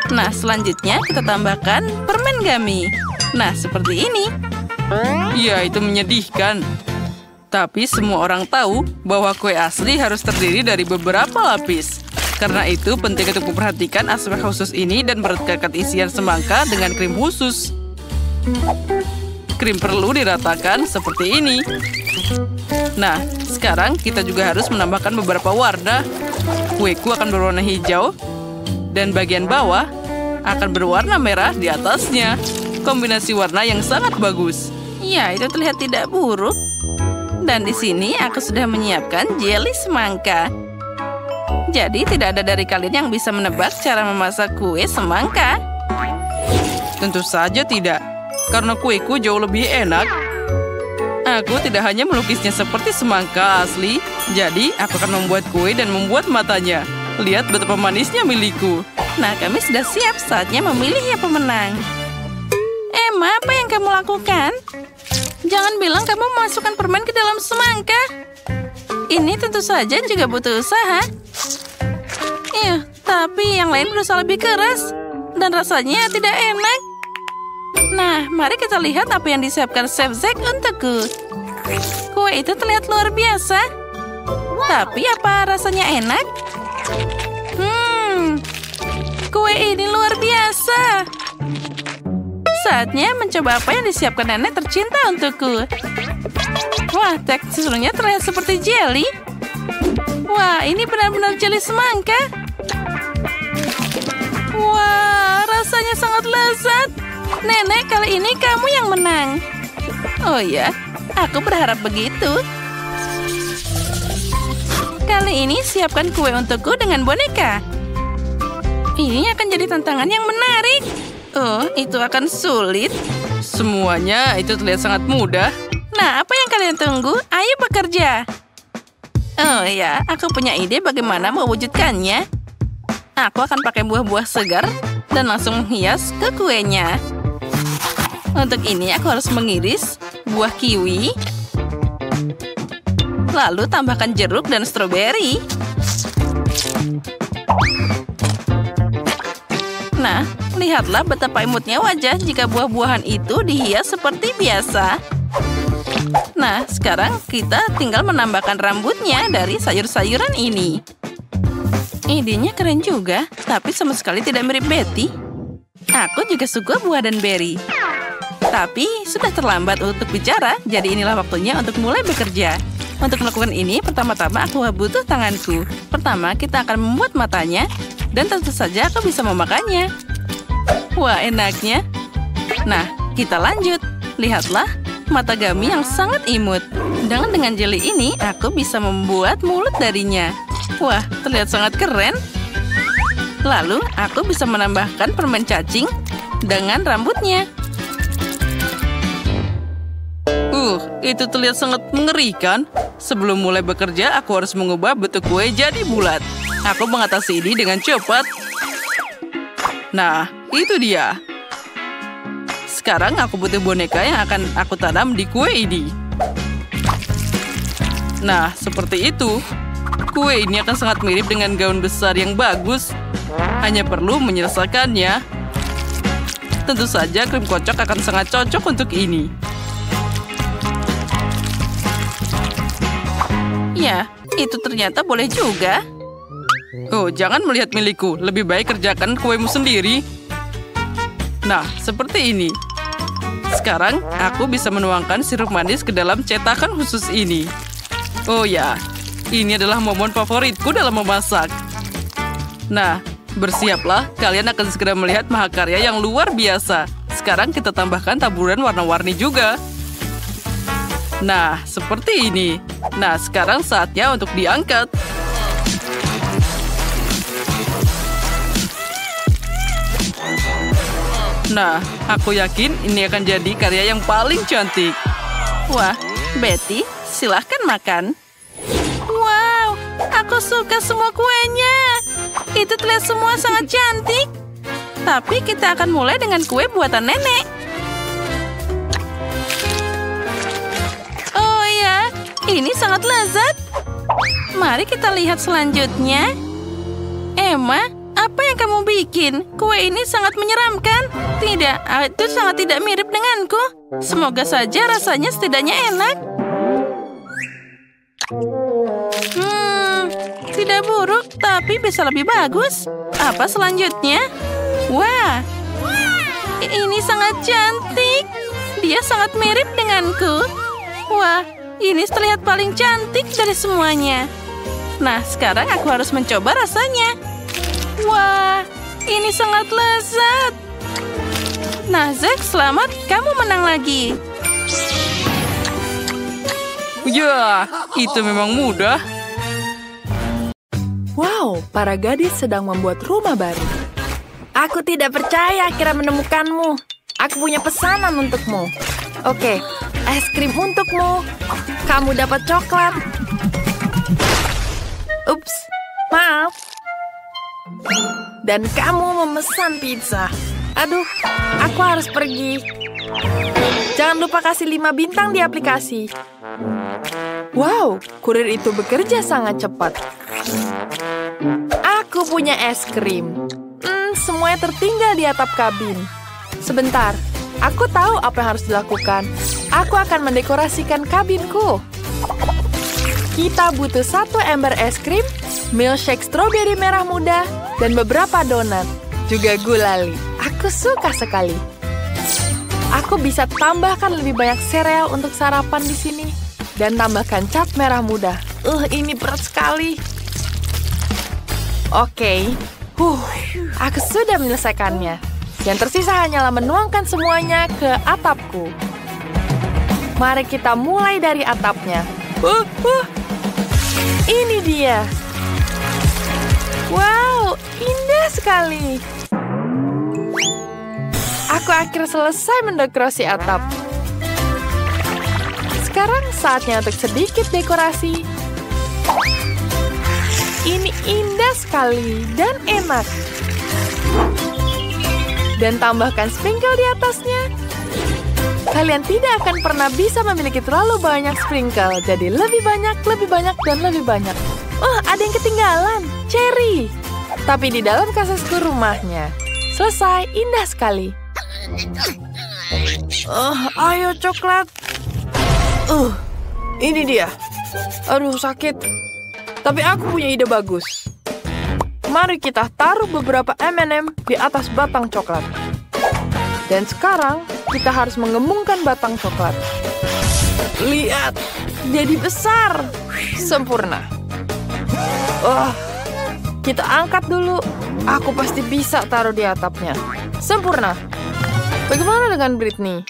Nah, selanjutnya kita tambahkan permen gummy. Nah, seperti ini. Ya, itu menyedihkan. Tapi semua orang tahu bahwa kue asli harus terdiri dari beberapa lapis. Karena itu penting untuk memperhatikan aspek khusus ini dan merekatkan isian semangka dengan krim khusus. Krim perlu diratakan seperti ini. Nah, sekarang kita juga harus menambahkan beberapa warna. Kueku akan berwarna hijau dan bagian bawah akan berwarna merah di atasnya. Kombinasi warna yang sangat bagus. Ya, itu terlihat tidak buruk. Dan di sini aku sudah menyiapkan jelly semangka. Jadi tidak ada dari kalian yang bisa menebak cara memasak kue semangka. Tentu saja tidak, karena kueku jauh lebih enak. Aku tidak hanya melukisnya seperti semangka asli, jadi aku akan membuat kue dan membuat matanya. Lihat betapa manisnya milikku. Nah, kami sudah siap, saatnya memilih yang pemenang. Emma, apa yang kamu lakukan? Jangan bilang kamu memasukkan permen ke dalam semangka. Ini tentu saja juga butuh usaha. Tapi yang lain berusaha lebih keras. Dan rasanya tidak enak. Nah, mari kita lihat apa yang disiapkan Chef Zack untukku. Kue itu terlihat luar biasa. Tapi apa rasanya enak? Kue ini luar biasa. Saatnya mencoba apa yang disiapkan nenek tercinta untukku. Wah, teksturnya terlihat seperti jelly. Wah, ini benar-benar jelly semangka. Wah, rasanya sangat lezat. Nenek, kali ini kamu yang menang. Oh ya, aku berharap begitu. Kali ini siapkan kue untukku dengan boneka. Ini akan jadi tantangan yang menarik. Oh, itu akan sulit. Semuanya itu terlihat sangat mudah. Nah, apa yang kalian tunggu? Ayo bekerja. Oh ya, aku punya ide bagaimana mewujudkannya. Aku akan pakai buah-buah segar dan langsung menghias ke kuenya. Untuk ini aku harus mengiris buah kiwi. Lalu tambahkan jeruk dan stroberi. Nah, lihatlah betapa imutnya wajah jika buah-buahan itu dihias seperti biasa. Nah, sekarang kita tinggal menambahkan rambutnya dari sayur-sayuran ini. Idenya keren juga, tapi sama sekali tidak mirip Betty. Aku juga suka buah dan berry. Tapi sudah terlambat untuk bicara, jadi inilah waktunya untuk mulai bekerja. Untuk melakukan ini, pertama-tama aku butuh tanganku. Pertama, kita akan membuat matanya, dan tentu saja aku bisa memakannya. Wah, enaknya. Nah, kita lanjut. Lihatlah, mata Gummy yang sangat imut. Dengan jeli ini, aku bisa membuat mulut darinya. Wah, terlihat sangat keren. Lalu, aku bisa menambahkan permen cacing dengan rambutnya. Itu terlihat sangat mengerikan. Sebelum mulai bekerja, aku harus mengubah bentuk kue jadi bulat. Aku mengatasi ini dengan cepat. Nah, itu dia. Sekarang aku butuh boneka yang akan aku tanam di kue ini. Nah, seperti itu. Kue ini akan sangat mirip dengan gaun besar yang bagus. Hanya perlu menyelesaikannya. Tentu saja krim kocok akan sangat cocok untuk ini. Ya, itu ternyata boleh juga. Oh, jangan melihat milikku. Lebih baik kerjakan kuemu sendiri. Nah, seperti ini. Sekarang, aku bisa menuangkan sirup manis ke dalam cetakan khusus ini. Oh ya, ini adalah momen favoritku dalam memasak. Nah, bersiaplah. Kalian akan segera melihat mahakarya yang luar biasa. Sekarang kita tambahkan taburan warna-warni juga. Nah, seperti ini. Nah, sekarang saatnya untuk diangkat. Nah, aku yakin ini akan jadi karya yang paling cantik. Wah, Betty, silahkan makan. Wow, aku suka semua kuenya. Itu terlihat semua sangat cantik. Tapi kita akan mulai dengan kue buatan nenek. Oh ya, ini sangat lezat. Mari kita lihat selanjutnya. Emma, apa yang kamu bikin? Kue ini sangat menyeramkan. Tidak, itu sangat tidak mirip denganku. Semoga saja rasanya setidaknya enak. Tidak buruk, tapi bisa lebih bagus. Apa selanjutnya? Wah, ini sangat cantik. Dia sangat mirip denganku. Wah, ini terlihat paling cantik dari semuanya. Nah, sekarang aku harus mencoba rasanya. Wah, ini sangat lezat. Nah, Zack, selamat. Kamu menang lagi. Ya, itu memang mudah. Wow, para gadis sedang membuat rumah baru. Aku tidak percaya akhirnya menemukanmu. Aku punya pesanan untukmu. Oke, es krim untukmu. Kamu dapat coklat. Ups, maaf. Dan kamu memesan pizza. Aduh, aku harus pergi. Jangan lupa kasih 5 bintang di aplikasi. Wow, kurir itu bekerja sangat cepat. Aku punya es krim. Semuanya tertinggal di atap kabin. Sebentar, aku tahu apa yang harus dilakukan. Aku akan mendekorasikan kabinku. Kita butuh 1 ember es krim, milkshake stroberi merah muda, dan beberapa donat. Juga gulali. Aku suka sekali. Aku bisa tambahkan lebih banyak sereal untuk sarapan di sini. Dan tambahkan cat merah muda. Ini berat sekali. Oke. Aku sudah menyelesaikannya. Yang tersisa hanyalah menuangkan semuanya ke atapku. Mari kita mulai dari atapnya. Ini dia. Wow, indah sekali. Aku akhirnya selesai mendekorasi atap. Sekarang saatnya untuk sedikit dekorasi. Ini indah sekali dan enak. Dan tambahkan sprinkle di atasnya. Kalian tidak akan pernah bisa memiliki terlalu banyak sprinkle. Jadi lebih banyak, dan lebih banyak. Oh, ada yang ketinggalan. Cherry. Tapi di dalam kasasku rumahnya. Selesai, indah sekali. Ayo coklat. Ini dia. Aduh, sakit. Tapi aku punya ide bagus. Mari kita taruh beberapa M&M di atas batang coklat. Dan sekarang, kita harus menggembungkan batang coklat. Lihat, jadi besar. Sempurna. Kita angkat dulu. Aku pasti bisa taruh di atapnya. Sempurna. Bagaimana dengan Britney?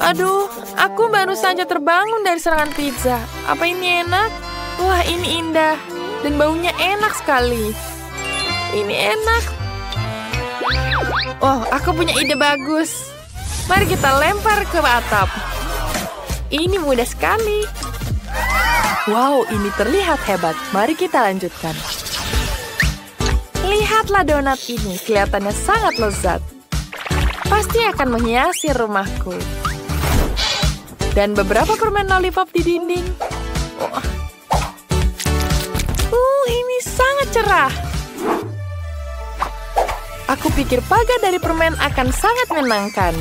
Aduh, aku baru saja terbangun dari serangan pizza. Apa ini enak? Wah, ini indah. Dan baunya enak sekali. Ini enak. Oh, aku punya ide bagus. Mari kita lempar ke atap. Ini mudah sekali. Wow, ini terlihat hebat. Mari kita lanjutkan. Lihatlah donat ini. Kelihatannya sangat lezat. Pasti akan menghiasi rumahku. Dan beberapa permen lollipop di dinding. Ini sangat cerah. Aku pikir pagar dari permen akan sangat menyenangkan.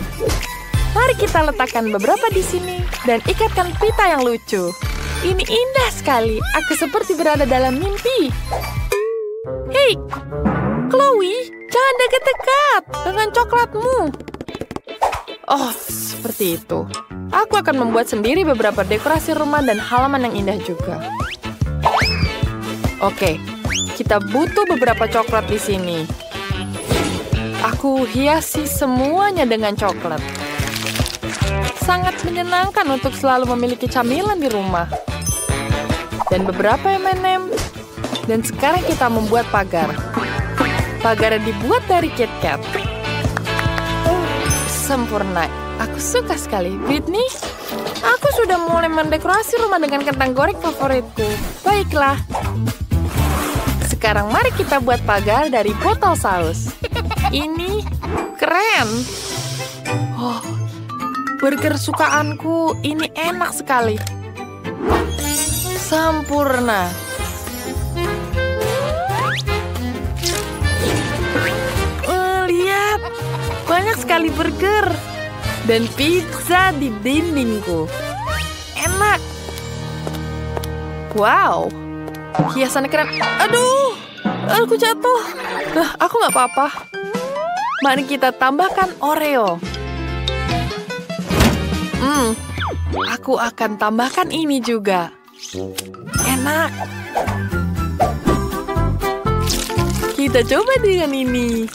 Mari kita letakkan beberapa di sini dan ikatkan pita yang lucu. Ini indah sekali. Aku seperti berada dalam mimpi. Hei, Chloe, jangan dekat-dekat dengan coklatmu. Oh, seperti itu. Aku akan membuat sendiri beberapa dekorasi rumah dan halaman yang indah juga. Oke, kita butuh beberapa coklat di sini. Aku hiasi semuanya dengan coklat. Sangat menyenangkan untuk selalu memiliki camilan di rumah. Dan beberapa M&M. Dan sekarang kita membuat pagar. Pagar yang dibuat dari KitKat. Sempurna. Aku suka sekali. Britney, aku sudah mulai mendekorasi rumah dengan kentang goreng favoritku. Baiklah. Sekarang mari kita buat pagar dari botol saus. Ini keren. Oh, burger sukaanku. Ini enak sekali. Sempurna. Lihat, banyak sekali burger dan pizza di dindingku. Enak. Wow, hiasannya keren. Aduh, aku jatuh. Aku nggak apa-apa. Mari kita tambahkan Oreo. Aku akan tambahkan ini juga. Enak. Kita coba dengan ini.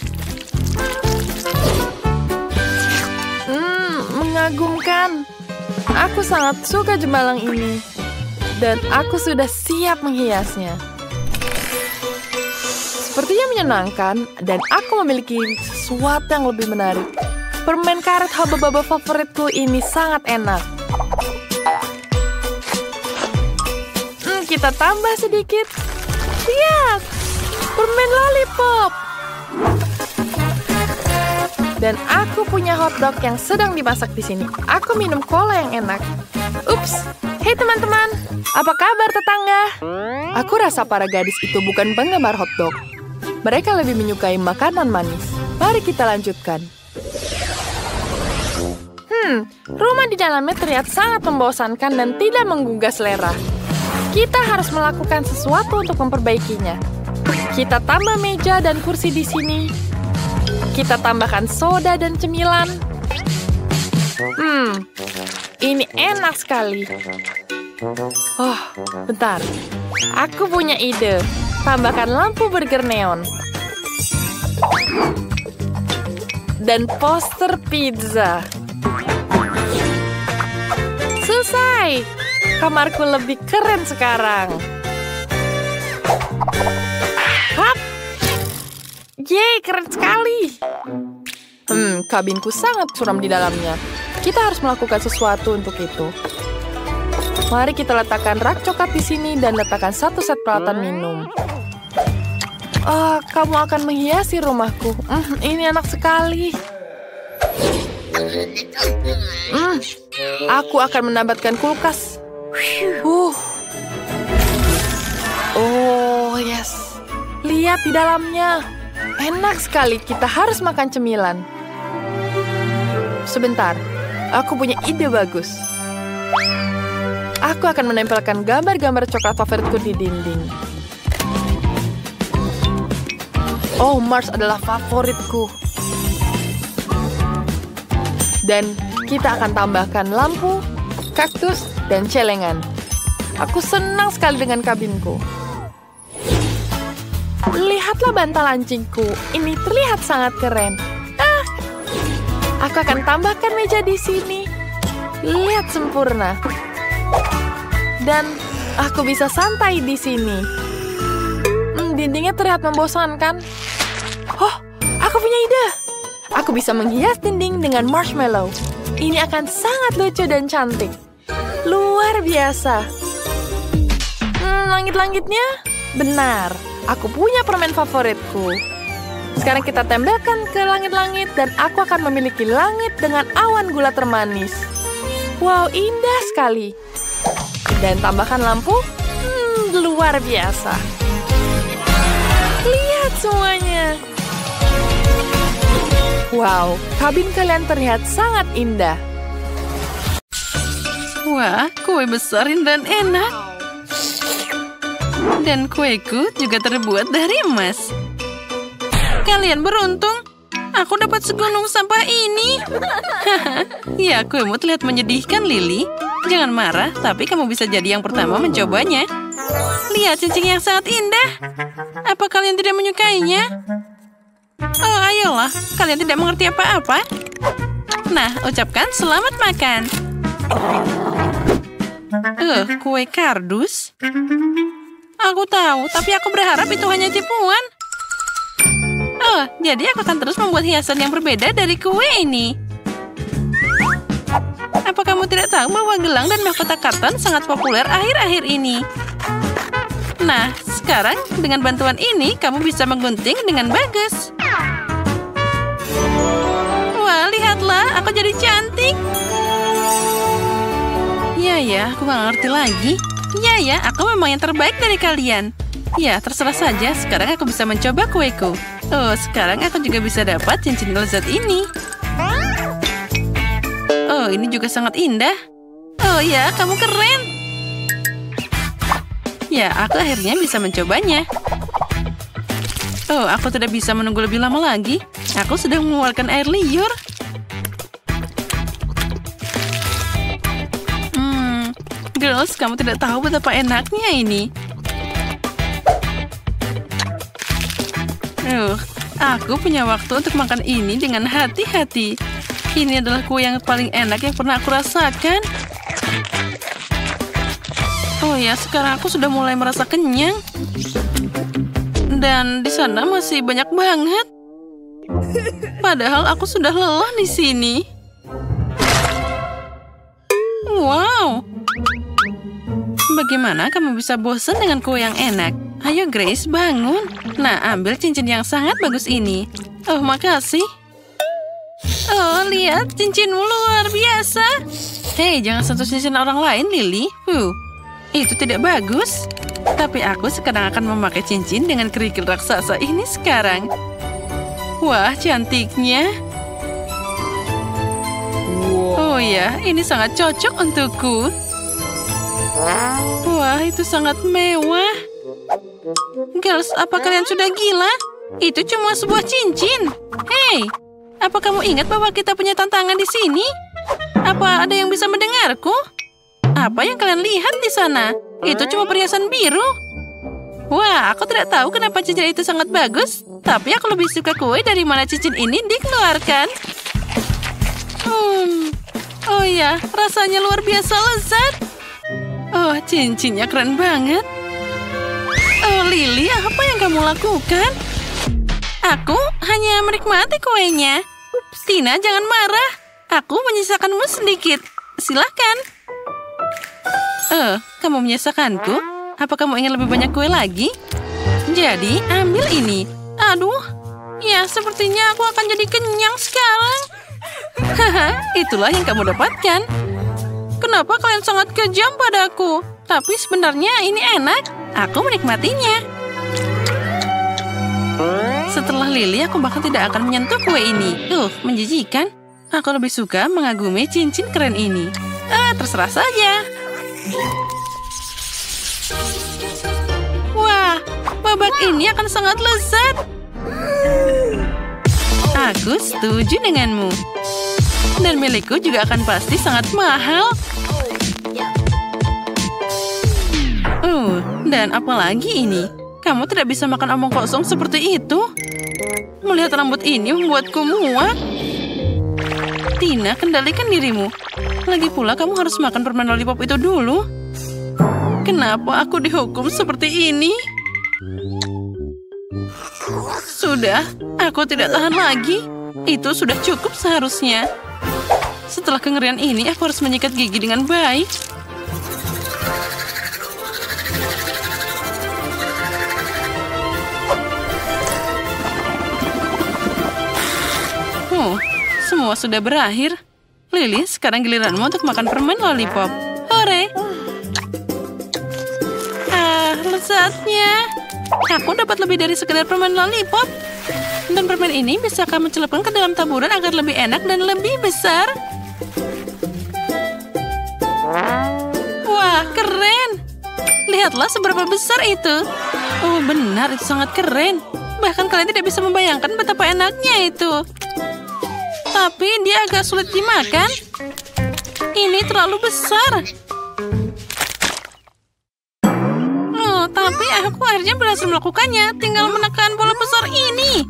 Mengagumkan. Aku sangat suka jembalang ini. Dan aku sudah siap menghiasnya. Sepertinya menyenangkan. Dan aku memiliki sesuatu yang lebih menarik. Permen karet haba-baba favoritku ini sangat enak. Kita tambah sedikit. Lihat, permen lollipop. Dan aku punya hotdog yang sedang dimasak di sini. Aku minum cola yang enak. Ups, hei teman-teman, apa kabar tetangga? Aku rasa para gadis itu bukan penggemar hotdog. Mereka lebih menyukai makanan manis. Mari kita lanjutkan. Rumah di dalamnya terlihat sangat membosankan dan tidak menggugah selera. Kita harus melakukan sesuatu untuk memperbaikinya. Kita tambah meja dan kursi di sini. Kita tambahkan soda dan cemilan. Ini enak sekali. Oh, bentar. Aku punya ide. Tambahkan lampu burger neon. Dan poster pizza. Selesai. Kamarku lebih keren sekarang. Hap. Yeay, keren sekali. Kabinku sangat suram di dalamnya. Kita harus melakukan sesuatu untuk itu. Mari kita letakkan rak coklat di sini dan letakkan satu set peralatan minum. Kamu akan menghiasi rumahku. Ini enak sekali. Aku akan menambahkan kulkas. Oh, yes. Lihat di dalamnya. Enak sekali. Kita harus makan cemilan. Sebentar. Aku punya ide bagus. Aku akan menempelkan gambar-gambar coklat favoritku di dinding. Oh, Mars adalah favoritku. Dan kita akan tambahkan lampu, kaktus, dan celengan. Aku senang sekali dengan kabinku. Lihatlah bantal anjingku. Ini terlihat sangat keren. Aku akan tambahkan meja di sini. Lihat sempurna. Dan aku bisa santai di sini. Dindingnya terlihat membosankan. Oh, aku punya ide. Aku bisa menghias dinding dengan marshmallow. Ini akan sangat lucu dan cantik. Luar biasa. Langit-langitnya? Benar. Aku punya permen favoritku. Sekarang kita tempelkan ke langit-langit dan aku akan memiliki langit dengan awan gula termanis. Wow, indah sekali. Dan tambahkan lampu. Luar biasa. Lihat semuanya. Wow, kabin kalian terlihat sangat indah. Wah, kue besar dan enak. Dan kueku juga terbuat dari emas. Kalian beruntung. Aku dapat segunung sampah ini. Ya, kuemu terlihat menyedihkan, Lily. Jangan marah, tapi kamu bisa jadi yang pertama mencobanya. Lihat cincin yang sangat indah. Apa kalian tidak menyukainya? Oh, ayolah. Kalian tidak mengerti apa-apa. Nah, ucapkan selamat makan. Kue kardus? Aku tahu, tapi aku berharap itu hanya tipuan. Oh, jadi aku akan terus membuat hiasan yang berbeda dari kue ini. Apa kamu tidak tahu bahwa gelang dan mahkota karton sangat populer akhir-akhir ini? Nah, sekarang dengan bantuan ini, kamu bisa menggunting dengan bagus. Wah, lihatlah, aku jadi cantik. Ya, aku nggak ngerti lagi. Ya, aku memang yang terbaik dari kalian. Ya, terserah saja, sekarang aku bisa mencoba kueku. Oh, sekarang aku juga bisa dapat cincin lezat ini. Oh, ini juga sangat indah. Oh ya, kamu keren. Ya, aku akhirnya bisa mencobanya. Oh, aku tidak bisa menunggu lebih lama lagi. Aku sedang mengeluarkan air liur. Girls, kamu tidak tahu betapa enaknya ini. Aku punya waktu untuk makan ini dengan hati-hati. Ini adalah kue yang paling enak yang pernah aku rasakan. Oh ya, sekarang aku sudah mulai merasa kenyang. Dan di sana masih banyak banget. Padahal aku sudah lelah di sini. Wow. Bagaimana kamu bisa bosan dengan kue yang enak? Ayo Grace, bangun. Nah, ambil cincin yang sangat bagus ini. Oh, makasih. Oh, lihat, cincinmu luar biasa. Hei, jangan sentuh cincin orang lain, Lily. Itu tidak bagus. Tapi aku sekarang akan memakai cincin dengan kerikil raksasa ini sekarang. Wah, cantiknya. Oh ya, ini sangat cocok untukku. Wah, itu sangat mewah. Girls, apa kalian sudah gila? Itu cuma sebuah cincin. Hei, apa kamu ingat bahwa kita punya tantangan di sini? Apa ada yang bisa mendengarku? Apa yang kalian lihat di sana? Itu cuma perhiasan biru. Wah, aku tidak tahu kenapa cincin itu sangat bagus. Tapi aku lebih suka kue dari mana cincin ini dikeluarkan. Oh ya, rasanya luar biasa lezat. Oh, cincinnya keren banget. Oh, Lily, apa yang kamu lakukan? Aku hanya menikmati kuenya. Tina, jangan marah. Aku menyisakanmu sedikit. Silakan. Kamu menyisakanku? Apa kamu ingin lebih banyak kue lagi? Jadi, ambil ini. Aduh, ya sepertinya aku akan jadi kenyang sekarang. Haha, itulah yang kamu dapatkan. Kenapa kalian sangat kejam padaku? Tapi sebenarnya ini enak. Aku menikmatinya. Setelah Lily, aku bahkan tidak akan menyentuh kue ini. Menjijikan. Aku lebih suka mengagumi cincin keren ini. Terserah saja. Wah, babak ini akan sangat lezat. Aku setuju denganmu. Dan milikku juga akan pasti sangat mahal. Dan apalagi ini? Kamu tidak bisa makan omong kosong seperti itu. Melihat rambut ini membuatku muak. Tina, kendalikan dirimu. Lagi pula kamu harus makan permen lollipop itu dulu. Kenapa aku dihukum seperti ini? Sudah, aku tidak tahan lagi. Itu sudah cukup seharusnya. Setelah kengerian ini, aku harus menyikat gigi dengan baik. Semua sudah berakhir. Lily, sekarang giliranmu untuk makan permen lollipop. Hore! Lezatnya. Aku dapat lebih dari sekedar permen lollipop. Dan permen ini bisa kamu celupkan ke dalam taburan agar lebih enak dan lebih besar. Wah, keren! Lihatlah seberapa besar itu. Oh, benar, itu sangat keren. Bahkan kalian tidak bisa membayangkan betapa enaknya itu. Tapi dia agak sulit dimakan. Ini terlalu besar. Tapi aku akhirnya berhasil melakukannya. Tinggal menekan bola besar ini.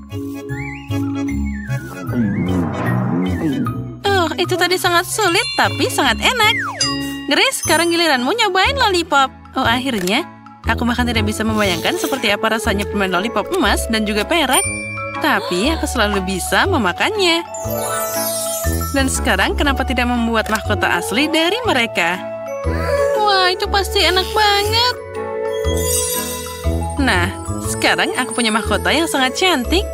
Itu tadi sangat sulit, tapi sangat enak. Grace, sekarang giliranmu nyobain lollipop. Akhirnya. Aku bahkan tidak bisa membayangkan seperti apa rasanya permen lollipop emas dan juga perak. Tapi aku selalu bisa memakannya. Dan sekarang kenapa tidak membuat mahkota asli dari mereka? Wah, itu pasti enak banget. Nah, sekarang aku punya mahkota yang sangat cantik.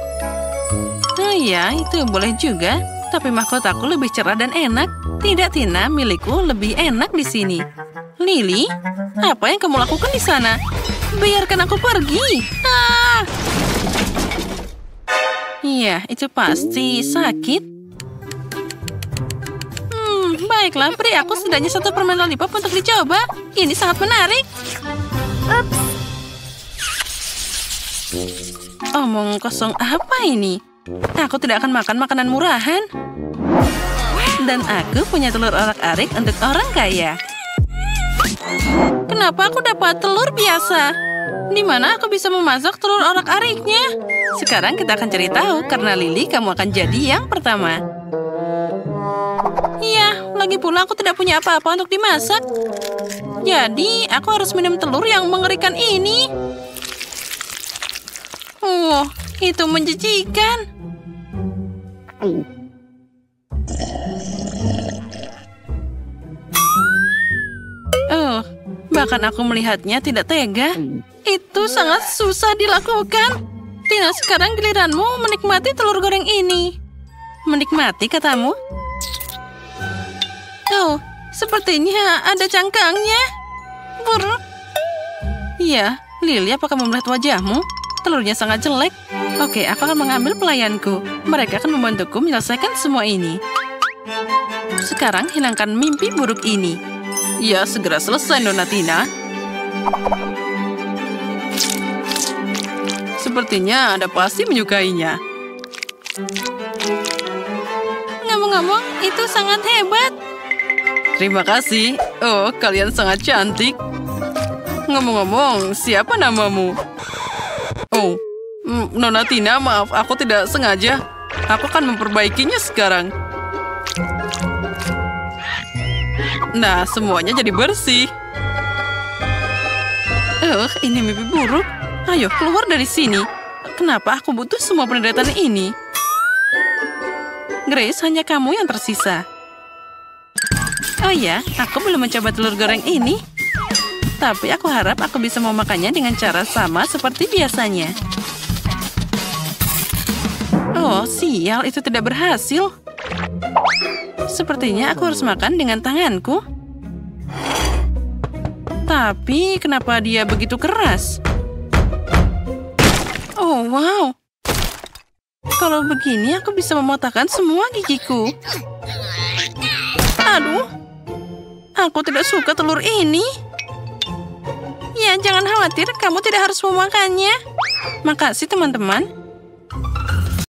Ya, itu boleh juga. Tapi mahkotaku lebih cerah dan enak. Tidak, Tina, milikku lebih enak di sini. Lily, apa yang kamu lakukan di sana? Biarkan aku pergi. Iya, itu pasti sakit. Baiklah, beri aku setidaknya satu permen lollipop untuk dicoba. Ini sangat menarik. Omong kosong apa ini? Aku tidak akan makan makanan murahan. Dan aku punya telur orak-arik untuk orang kaya. Kenapa aku dapat telur biasa? Di mana aku bisa memasak telur orak-ariknya? Sekarang kita akan cari tahu, karena Lily, kamu akan jadi yang pertama. Iya, lagi pula aku tidak punya apa-apa untuk dimasak. Jadi, aku harus minum telur yang mengerikan ini. Itu menjijikan. Bahkan aku melihatnya tidak tega. Itu sangat susah dilakukan. Tina, sekarang giliranmu menikmati telur goreng ini. Menikmati, katamu? Sepertinya ada cangkangnya. Iya, Lily, apakah kamu melihat wajahmu? Telurnya sangat jelek. Oke, aku akan mengambil pelayanku. Mereka akan membantuku menyelesaikan semua ini. Sekarang hilangkan mimpi buruk ini. Ya, segera selesai, Nona Tina. Sepertinya Anda pasti menyukainya. Ngomong-ngomong, itu sangat hebat. Terima kasih. Kalian sangat cantik. Ngomong-ngomong, siapa namamu? Nona Tina, maaf, aku tidak sengaja. Aku akan memperbaikinya sekarang. Nah, semuanya jadi bersih. Ini mimpi buruk. Ayo, keluar dari sini. Kenapa aku butuh semua penderatan ini? Grace, hanya kamu yang tersisa. Oh ya, aku belum mencoba telur goreng ini. Tapi aku harap aku bisa memakannya dengan cara sama seperti biasanya. Sial, itu tidak berhasil. Sepertinya aku harus makan dengan tanganku. Tapi, kenapa dia begitu keras? Wow. Kalau begini, aku bisa mematahkan semua gigiku. Aduh. Aku tidak suka telur ini. Ya, jangan khawatir, kamu tidak harus memakannya. Makasih, teman-teman.